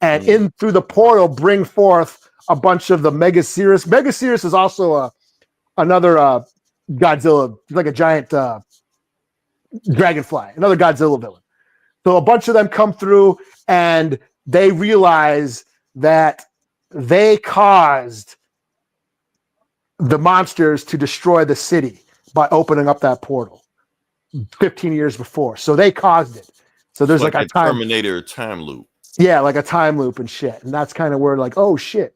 Speaker 2: And in through the portal, bring forth a bunch of the Megaceros. Megaceros is also another Godzilla, like a giant dragonfly, another Godzilla villain. So a bunch of them come through and they realize that they caused the monsters to destroy the city by opening up that portal 15 years before. So they caused it. So there's like a
Speaker 1: Terminator time loop.
Speaker 2: Yeah, like a time loop and shit. And that's kind of where like, oh shit,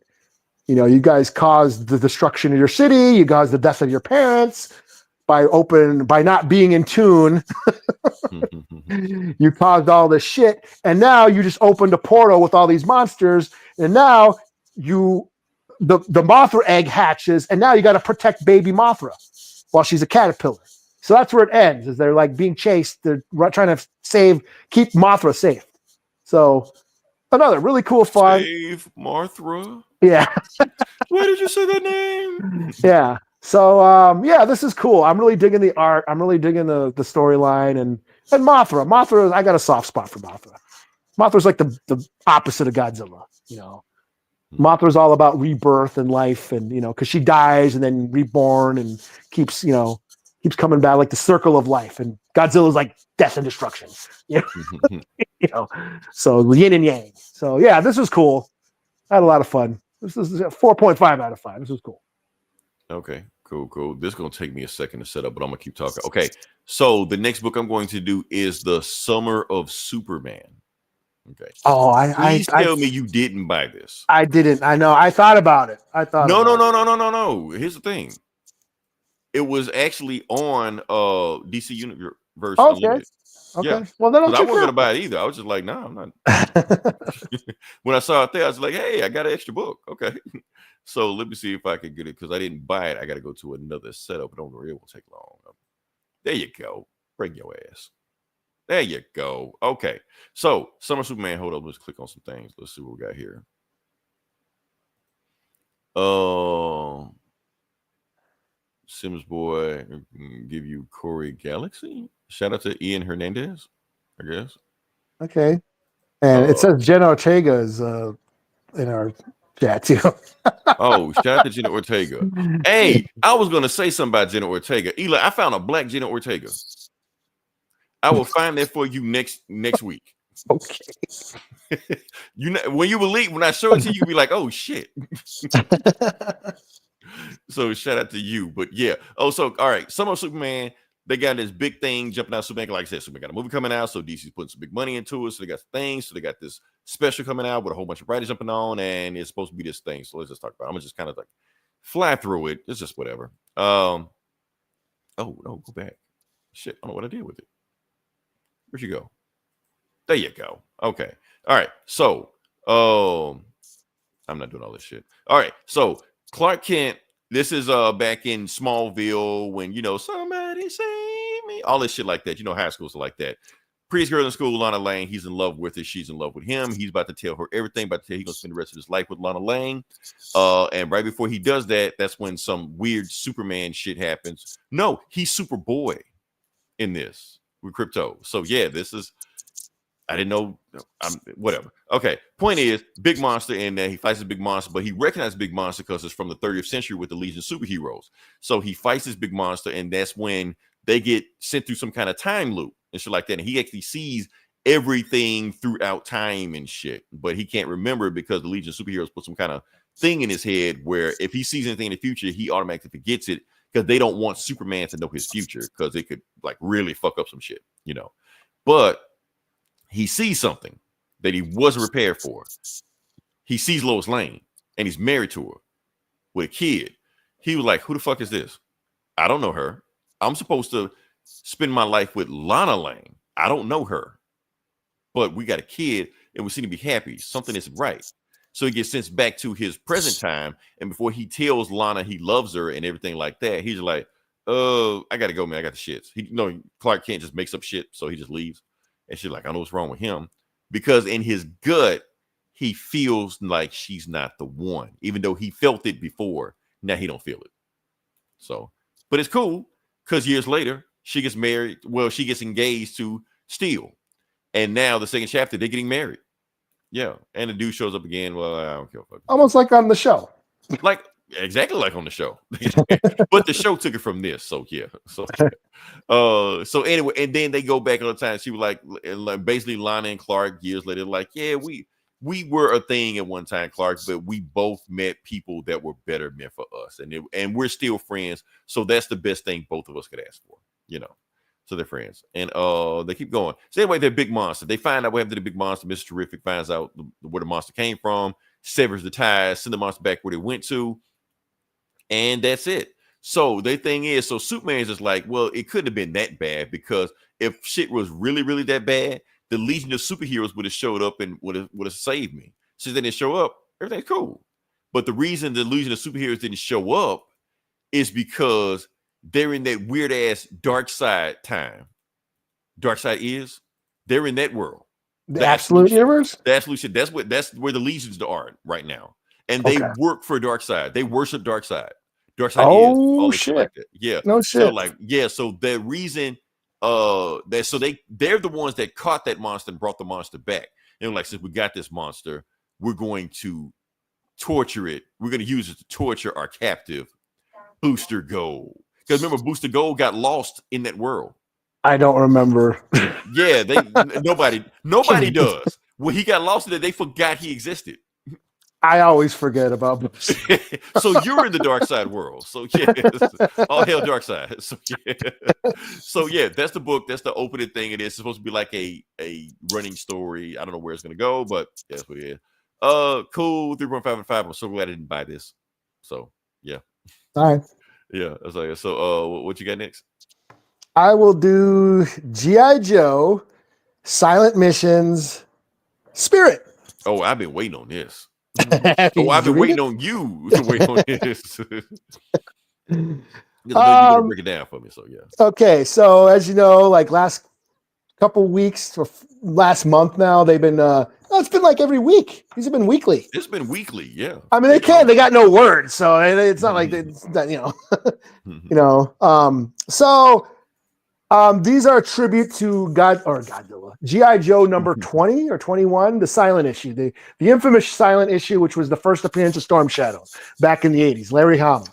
Speaker 2: you guys caused the destruction of your city. You caused the death of your parents by not being in tune. You caused all this shit. And now you just opened a portal with all these monsters. And now the Mothra egg hatches. And now you got to protect baby Mothra while she's a caterpillar. So that's where it ends, is they're like being chased. They're trying to keep Mothra safe. So another really cool fun.
Speaker 1: Save Mothra?
Speaker 2: Yeah.
Speaker 1: Why did you say that name?
Speaker 2: Yeah. So this is cool. I'm really digging the art. I'm really digging the storyline and Mothra. Mothra, I got a soft spot for Mothra. Mothra's like the opposite of Godzilla, Mothra's all about rebirth and life, and because she dies and then reborn and keeps coming back, like the circle of life. And Godzilla's like death and destruction. So yin and yang. So yeah, this was cool. I had a lot of fun. This is a 4.5 out of 5. This was cool.
Speaker 1: Okay, cool. This is gonna take me a second to set up, but I'm gonna keep talking. Okay, so the next book I'm going to do is The Summer of Superman. Okay.
Speaker 2: Oh,
Speaker 1: Please tell me you didn't buy this.
Speaker 2: I didn't. I know. I thought about it.
Speaker 1: No. Here's the thing. It was actually on DC Universe Unlimited.
Speaker 2: Okay.
Speaker 1: Yeah.
Speaker 2: Well, then
Speaker 1: I wasn't gonna buy it either. I was just like, no, I'm not. When I saw it there, I was like, hey, I got an extra book. Okay. So let me see if I can get it, because I didn't buy it. I got to go to another setup. Don't worry, it won't take long. There you go. Bring your ass. There you go. Okay. So Summer Superman. Hold up. Let's click on some things. Let's see what we got here. Sims Boy give you Corey Galaxy. Shout out to Ian Hernandez, I guess.
Speaker 2: Okay. And it says Jenna Ortega is in our chat too.
Speaker 1: Oh, shout out to Jenna Ortega. Hey, I was gonna say something about Jenna Ortega. Eli, I found a black Jenna Ortega. I will find that for you next week.
Speaker 2: Okay.
Speaker 1: When I show it to you, you'll be like, oh shit. So shout out to you. But yeah. Oh, so all right. Summer of Superman, they got this big thing jumping out. Superman, like I said, Superman got a movie coming out, so DC's putting some big money into it. So they got things. So they got this special coming out with a whole bunch of writers jumping on, and it's supposed to be this thing. So let's just talk about it. I'm gonna just kind of like fly through it. It's just whatever. Oh no, go back. Shit, I don't know what I did with it. Where'd you go? There you go. Okay. All right. So I'm not doing all this shit. All right. So Clark Kent, this is back in Smallville when somebody save me, all this shit like that. High schools are like that. Prettiest girl in school, Lana Lang. He's in love with her. She's in love with him. He's about to tell her everything. About to tell he's gonna spend the rest of his life with Lana Lang. And right before he does that, that's when some weird Superman shit happens. No, he's Superboy in this with Crypto. So yeah, this is. I didn't know. Whatever. Okay. Point is, big monster in there. He fights a big monster, but he recognizes big monster because it's from the 30th century with the Legion of Superheroes. So he fights this big monster, and that's when they get sent through some kind of time loop and shit like that. And he actually sees everything throughout time and shit, but he can't remember it because the Legion of Superheroes put some kind of thing in his head where if he sees anything in the future, he automatically forgets it because they don't want Superman to know his future because it could like really fuck up some shit, But he sees something that he wasn't prepared for. He sees Lois Lane and he's married to her with a kid. He was like, who the fuck is this? I don't know her. I'm supposed to spend my life with Lana Lang. I don't know her. But we got a kid and we seem to be happy. Something isn't right. So he gets sent back to his present time. And before he tells Lana he loves her and everything like that, he's like, I got to go, man. I got the shits. Clark Kent just makes up shit. So he just leaves. And she's like, I know what's wrong with him. Because in his gut, he feels like she's not the one. Even though he felt it before, now he don't feel it. So, but it's cool because years later she gets married. Well, she gets engaged to Steel, and now the second chapter they're getting married. Yeah, and the dude shows up again. Well, I don't care.
Speaker 2: Almost like on the show.
Speaker 1: Like exactly like on the show, but the show took it from this. So yeah, so anyway, and then they go back all the time. She was like basically Lana and Clark years later, like, yeah, we were a thing at one time, Clark, but we both met people that were better meant for us, and we're still friends. So that's the best thing both of us could ask for, you know. So they're friends, and they keep going. So anyway, they're big monster. They find out what happened to the big monster. Mr. Terrific finds out where the monster came from, severs the ties, send the monster back where they went to, and that's it. So the thing is, so Superman's just like, well, it couldn't have been that bad, because if shit was really, really that bad, the Legion of Superheroes would have showed up and would have saved me. Since they didn't show up, everything's cool. But the reason the Legion of Superheroes didn't show up is because they're in that weird ass dark side time. Dark side is they're in that world.
Speaker 2: The absolute universe?
Speaker 1: The absolute shit. That's where the legions are right now. And they work for Dark Side. They worship Dark Side. Dark Side is all shit like that. Yeah.
Speaker 2: No shit.
Speaker 1: So like, yeah, so the reason they're the ones that caught that monster and brought the monster back. And like, since we got this monster, we're going to torture it. We're going to use it to torture our captive, Booster Gold. Because remember, Booster Gold got lost in that world.
Speaker 2: I don't remember.
Speaker 1: Yeah, nobody does. When he got lost in it, they forgot he existed.
Speaker 2: I always forget about Booster.
Speaker 1: So you're in the Dark Side world. So yeah, all hell Dark Side. So yeah, that's the book. That's the opening thing. It is supposed to be like a running story. I don't know where it's gonna go, but that's what it is. Cool. 3.5 and 5. I'm so glad I didn't buy this. So yeah.
Speaker 2: All right.
Speaker 1: Yeah. That's like so. What you got next?
Speaker 2: I will do G.I. Joe, Silent Missions, Spirit.
Speaker 1: Oh, I've been waiting on this. Oh, I've been waiting on you to wait on this. You're gonna break it down for me, so yeah.
Speaker 2: Okay, so as you know, like last couple weeks or last month now, they've been it's been like every week. These have been weekly.
Speaker 1: It's been weekly, yeah.
Speaker 2: I mean, they got no words, so it's not like it's so these are a tribute to Godzilla. G.I. Joe number 20 or 21, the silent issue, the infamous silent issue, which was the first appearance of Storm Shadow back in the 80s, Larry Hama.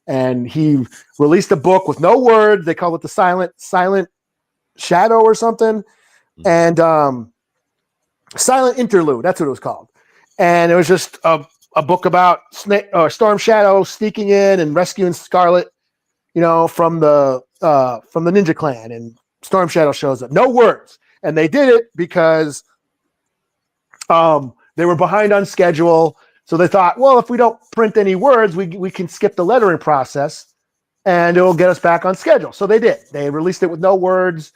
Speaker 2: And he released a book with no words. They call it the Silent Shadow or something. And Silent Interlude, that's what it was called. And it was just a book about Storm Shadow sneaking in and rescuing Scarlet, from the Ninja Clan, and Storm Shadow shows up. No words. And they did it because they were behind on schedule. So they thought, well, if we don't print any words, we can skip the lettering process and it will get us back on schedule. So they did. They released it with no words,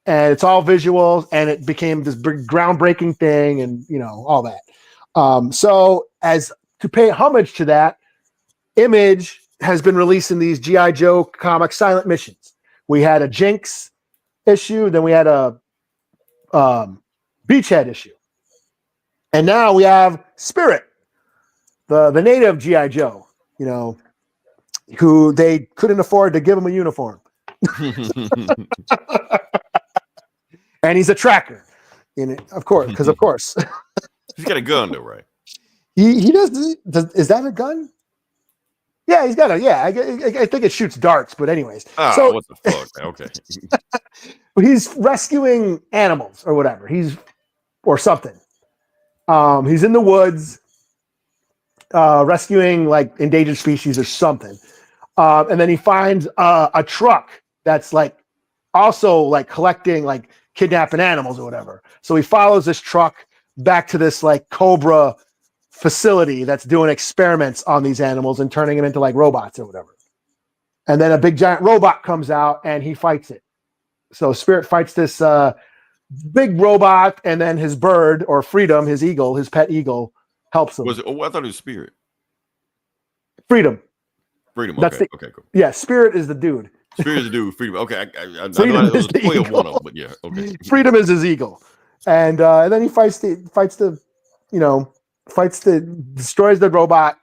Speaker 2: and it's all visuals, and it became this big groundbreaking thing, and all that. So as to pay homage to that, Image has been releasing these G.I. Joe comic silent missions. We had a Jinx issue, then we had a Beachhead issue. And now we have Spirit, the native G.I. Joe, who they couldn't afford to give him a uniform. And he's a tracker, of course, because of course.
Speaker 1: He's got a gun though, right?
Speaker 2: He does. Is that a gun? Yeah, he's got a. Yeah, I think it shoots darts. But anyways,
Speaker 1: what the fuck? Okay.
Speaker 2: He's rescuing animals or whatever. Or something. He's in the woods, rescuing like endangered species or something. And then he finds a truck that's like also like collecting like kidnapping animals or whatever. So he follows this truck back to this like Cobra facility that's doing experiments on these animals and turning them into like robots or whatever. And then a big giant robot comes out and he fights it. So Spirit fights this big robot, and then his bird or Freedom, his eagle, his pet eagle, helps him.
Speaker 1: Was it? Oh, I thought it was Spirit.
Speaker 2: Freedom.
Speaker 1: Okay, okay, cool.
Speaker 2: Yeah, Spirit is the dude.
Speaker 1: Spirit is the dude. Freedom. Okay, I know
Speaker 2: Freedom
Speaker 1: it
Speaker 2: is
Speaker 1: was
Speaker 2: the
Speaker 1: a play of
Speaker 2: eagle.
Speaker 1: one of them, but yeah, okay.
Speaker 2: Freedom is his eagle, and then he destroys the robot,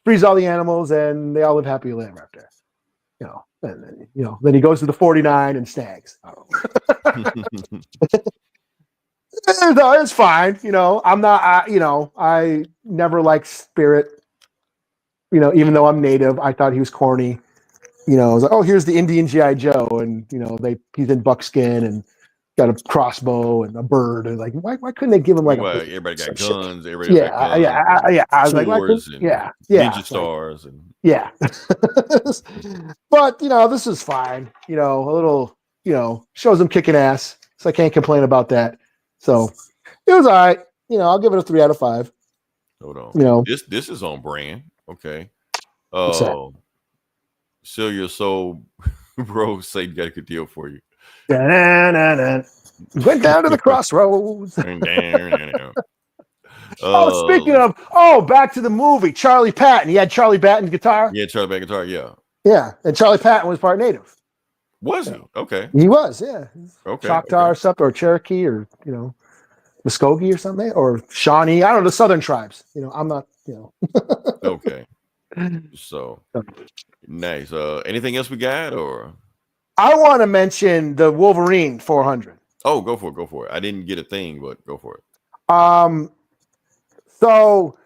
Speaker 2: frees all the animals, and they all live happily ever after. and then he goes to the 49 and snags. No, it's fine. I'm not. I never liked Spirit. Even though I'm native, I thought he was corny. I was like, oh, here's the Indian GI Joe, and he's in buckskin and got a crossbow and a bird, and like, why couldn't they give him like
Speaker 1: everybody got guns?
Speaker 2: Shit?
Speaker 1: Everybody got guns.
Speaker 2: Yeah. I was like,
Speaker 1: ninja stars, and
Speaker 2: yeah. But this is fine. A little, shows him kicking ass, so I can't complain about that. So it was all right. I'll give it a 3 out of 5.
Speaker 1: Hold on. This is on brand. Okay. Sell your soul, bro. Satan got a good deal for you.
Speaker 2: Went down to the crossroads. Speaking of, back to the movie. Charlie Patton. He had Charlie Patton guitar.
Speaker 1: Yeah, Charlie Patton guitar. Yeah.
Speaker 2: Yeah, and Charlie Patton was part native.
Speaker 1: Was he? Okay.
Speaker 2: He was. Yeah.
Speaker 1: Okay.
Speaker 2: Choctaw or something, or Cherokee, or Muskogee or something, or Shawnee. I don't know, the Southern tribes. I'm not.
Speaker 1: Okay. So nice. Anything else we got, or?
Speaker 2: I want to mention the Wolverine 400.
Speaker 1: Oh, go for it. I didn't get a thing, but go for it.
Speaker 2: So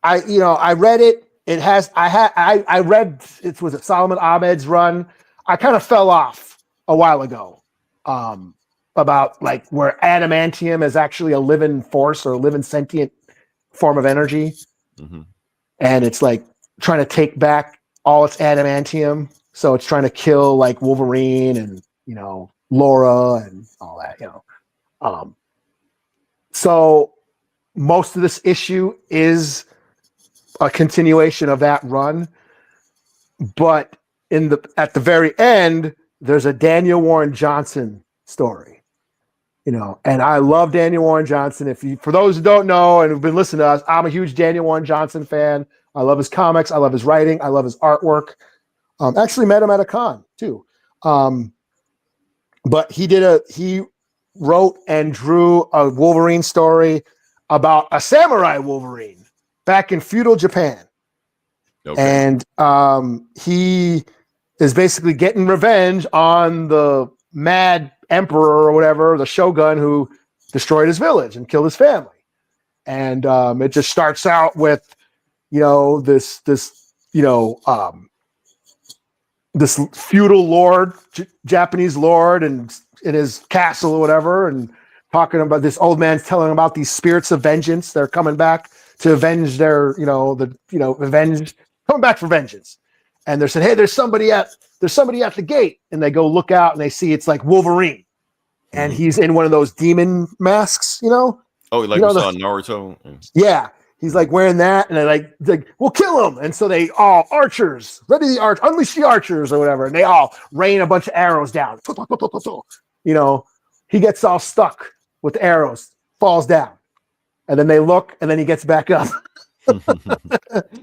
Speaker 2: I read it. It has. I read. It was Solomon Ahmed's run. I kind of fell off a while ago. About like where adamantium is actually a living force or a living sentient form of energy.
Speaker 1: Mm-hmm.
Speaker 2: And it's like trying to take back all its adamantium. So it's trying to kill like Wolverine and, Laura and all that, So most of this issue is a continuation of that run. But at the very end, there's a Daniel Warren Johnson story. And I love Daniel Warren Johnson. For those who don't know and have been listening to us, I'm a huge Daniel Warren Johnson fan. I love his comics. I love his writing. I love his artwork. Actually met him at a con too. But he wrote and drew a Wolverine story about a samurai Wolverine back in feudal Japan. Okay. And he is basically getting revenge on the mad emperor or whatever, the shogun who destroyed his village and killed his family. And it just starts out with, this feudal lord, Japanese lord, and in his castle or whatever, and talking about this old man's telling him about these spirits of vengeance. They're coming back to avenge their, coming back for vengeance. And they're saying, hey, there's somebody at the gate. And they go look out and they see it's like Wolverine. And he's in one of those demon masks, Oh,
Speaker 1: like we saw Naruto.
Speaker 2: Yeah. He's like wearing that, and they're like, we'll kill him. And so they all archers, ready the arch, unleash the archers or whatever. And they all rain a bunch of arrows down. He gets all stuck with the arrows, falls down. And then they look, and then he gets back up.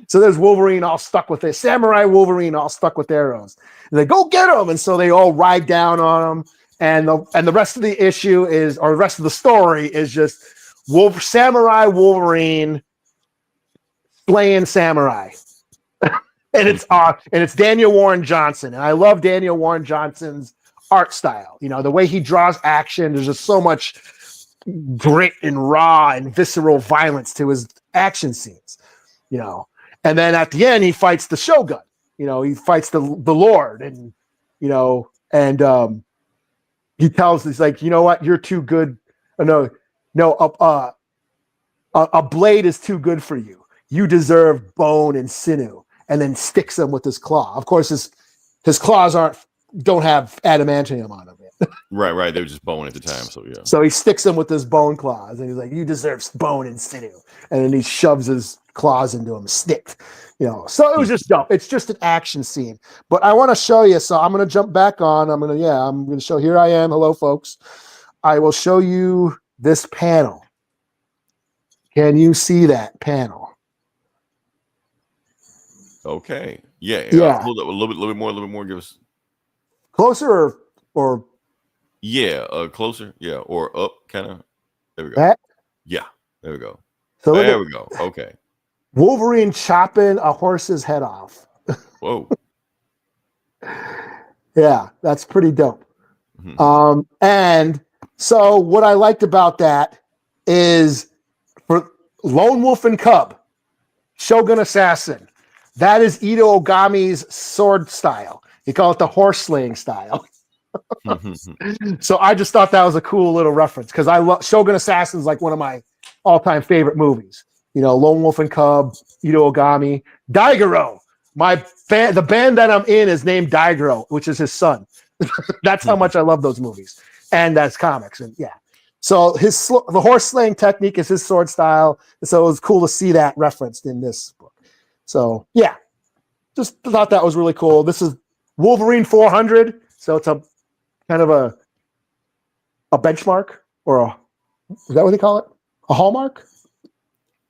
Speaker 2: So there's Wolverine all stuck with it. Samurai Wolverine all stuck with arrows. And they go get him. And so they all ride down on him. And the rest of the issue is, or the rest of the story is just Samurai Wolverine slaying samurai. And it's Daniel Warren Johnson. And I love Daniel Warren Johnson's art style. The way he draws action, there's just so much grit and raw and visceral violence to his action scenes. And then at the end he fights the shogun. He fights the lord, and he tells, he's like, you know what, you're too good. A blade is too good for you. You deserve bone and sinew, and then sticks him with his claw. Of course, his claws don't have adamantium on them yet.
Speaker 1: Right. They were just bone at the time, so yeah.
Speaker 2: So he sticks him with his bone claws, and he's like, you deserve bone and sinew. And then he shoves his claws into him, stick. So it was just dope. It's just an action scene. But I want to show you, so I'm going to jump back on. I'm going to show, here I am. Hello, folks. I will show you this panel. Can you see that panel?
Speaker 1: Okay. Yeah. Hold up a little bit more. Give us
Speaker 2: closer or
Speaker 1: yeah, closer. Yeah, or up, kind of. There we go.
Speaker 2: That?
Speaker 1: Yeah, there we go.
Speaker 2: So
Speaker 1: there we go. Okay.
Speaker 2: Wolverine chopping a horse's head off.
Speaker 1: Whoa.
Speaker 2: Yeah, that's pretty dope.
Speaker 1: Mhm.
Speaker 2: And so what I liked about that is for Lone Wolf and Cub, Shogun Assassin. That is Ito Ogami's sword style. He called it the horse slaying style. So I just thought that was a cool little reference because I love Shogun Assassin is like one of my all-time favorite movies. You know, Lone Wolf and Cub, Ito Ogami, Daigoro. The band that I'm in is named Daigoro, which is his son. That's how much I love those movies, and that's comics, and yeah. So the horse slaying technique is his sword style, so it was cool to see that referenced in this book. So yeah, just thought that was really cool. This is Wolverine 400, so it's a kind of a benchmark or is that what they call it? A hallmark?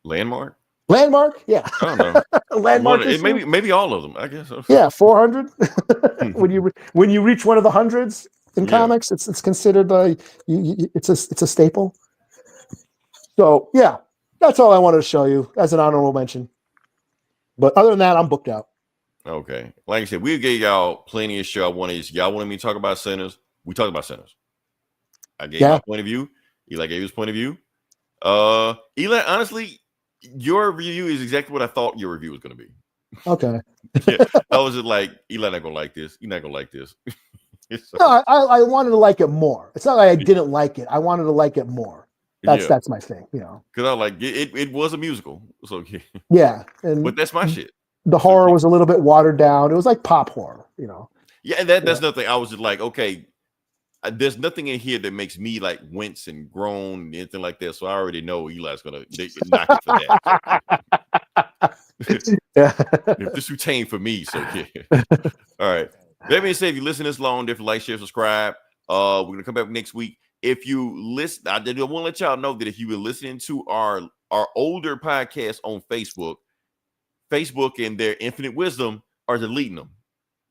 Speaker 1: Landmark?
Speaker 2: Landmark? Yeah.
Speaker 1: I don't know.
Speaker 2: Landmark.
Speaker 1: Maybe all of them. I guess. So.
Speaker 2: Yeah, 400. when you reach one of the hundreds in
Speaker 1: Yeah.
Speaker 2: comics, it's considered it's a staple. So yeah, that's all I wanted to show you as an honorable mention. But other than that, I'm booked out.
Speaker 1: Okay. Like I said, we gave y'all plenty of show. Y'all wanted me to talk about Sinners. We talked about Sinners. I gave my point of view. Eli gave his point of view. Eli, honestly, your review is exactly what I thought your review was going to be.
Speaker 2: Okay.
Speaker 1: Yeah, I was just like, Eli not gonna like this. You're not gonna like this. So,
Speaker 2: no, I wanted to like it more. It's not like I didn't like it. I wanted to like it more. That's my thing, you know.
Speaker 1: Because I like it was a musical. So
Speaker 2: yeah,
Speaker 1: but that's my shit.
Speaker 2: The horror was a little bit watered down. It was like pop horror, you know.
Speaker 1: Yeah, that's nothing. I was just like, okay, there's nothing in here that makes me like wince and groan and anything like that. So I already know Eli's gonna knock it for that.
Speaker 2: Yeah.
Speaker 1: If this retained for me, so yeah. All right. That being said, if you listen this long, definitely like, share, subscribe. We're gonna come back next week. If you listen, I want to let y'all know that if you've been listening to our older podcast on Facebook and their Infinite Wisdom are deleting them.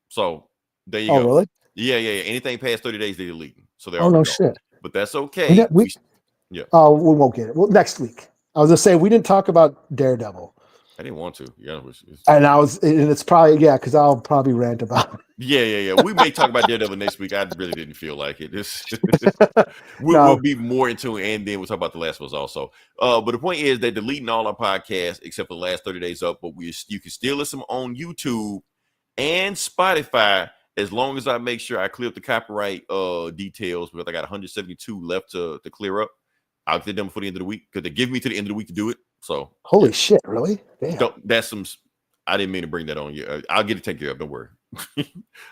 Speaker 1: So there you go.
Speaker 2: Really?
Speaker 1: Yeah. Anything past 30 days, they delete them. So they're
Speaker 2: no shit.
Speaker 1: But that's okay.
Speaker 2: We won't get it. Well, next week. I was gonna say we didn't talk about Daredevil.
Speaker 1: I didn't want to. Yeah,
Speaker 2: and it's probably because I'll probably rant about it.
Speaker 1: Yeah. We may talk about Daredevil next week. I really didn't feel like it. We'll be more into it, and then we'll talk about The Last of Us also. But the point is they're deleting all our podcasts except for the last 30 days up. But you can still listen on YouTube and Spotify as long as I make sure I clear up the copyright details because I got 172 left to clear up. I'll get them for the end of the week because they give me to the end of the week to do it. So
Speaker 2: holy shit, really? Damn.
Speaker 1: That's some. I didn't mean to bring that on you. I'll get it taken care of. Don't worry.
Speaker 2: Do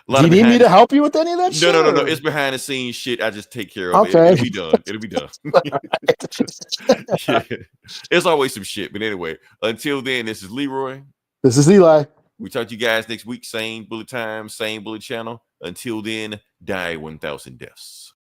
Speaker 2: you need me to help you with any of that shit?
Speaker 1: No. It's behind the scenes shit. I just take care of it. It'll be done. Yeah. It's always some shit. But anyway, until then, this is Leroy.
Speaker 2: This is Eli.
Speaker 1: We talk to you guys next week. Same bullet time, same bullet channel. Until then, die 1,000 deaths.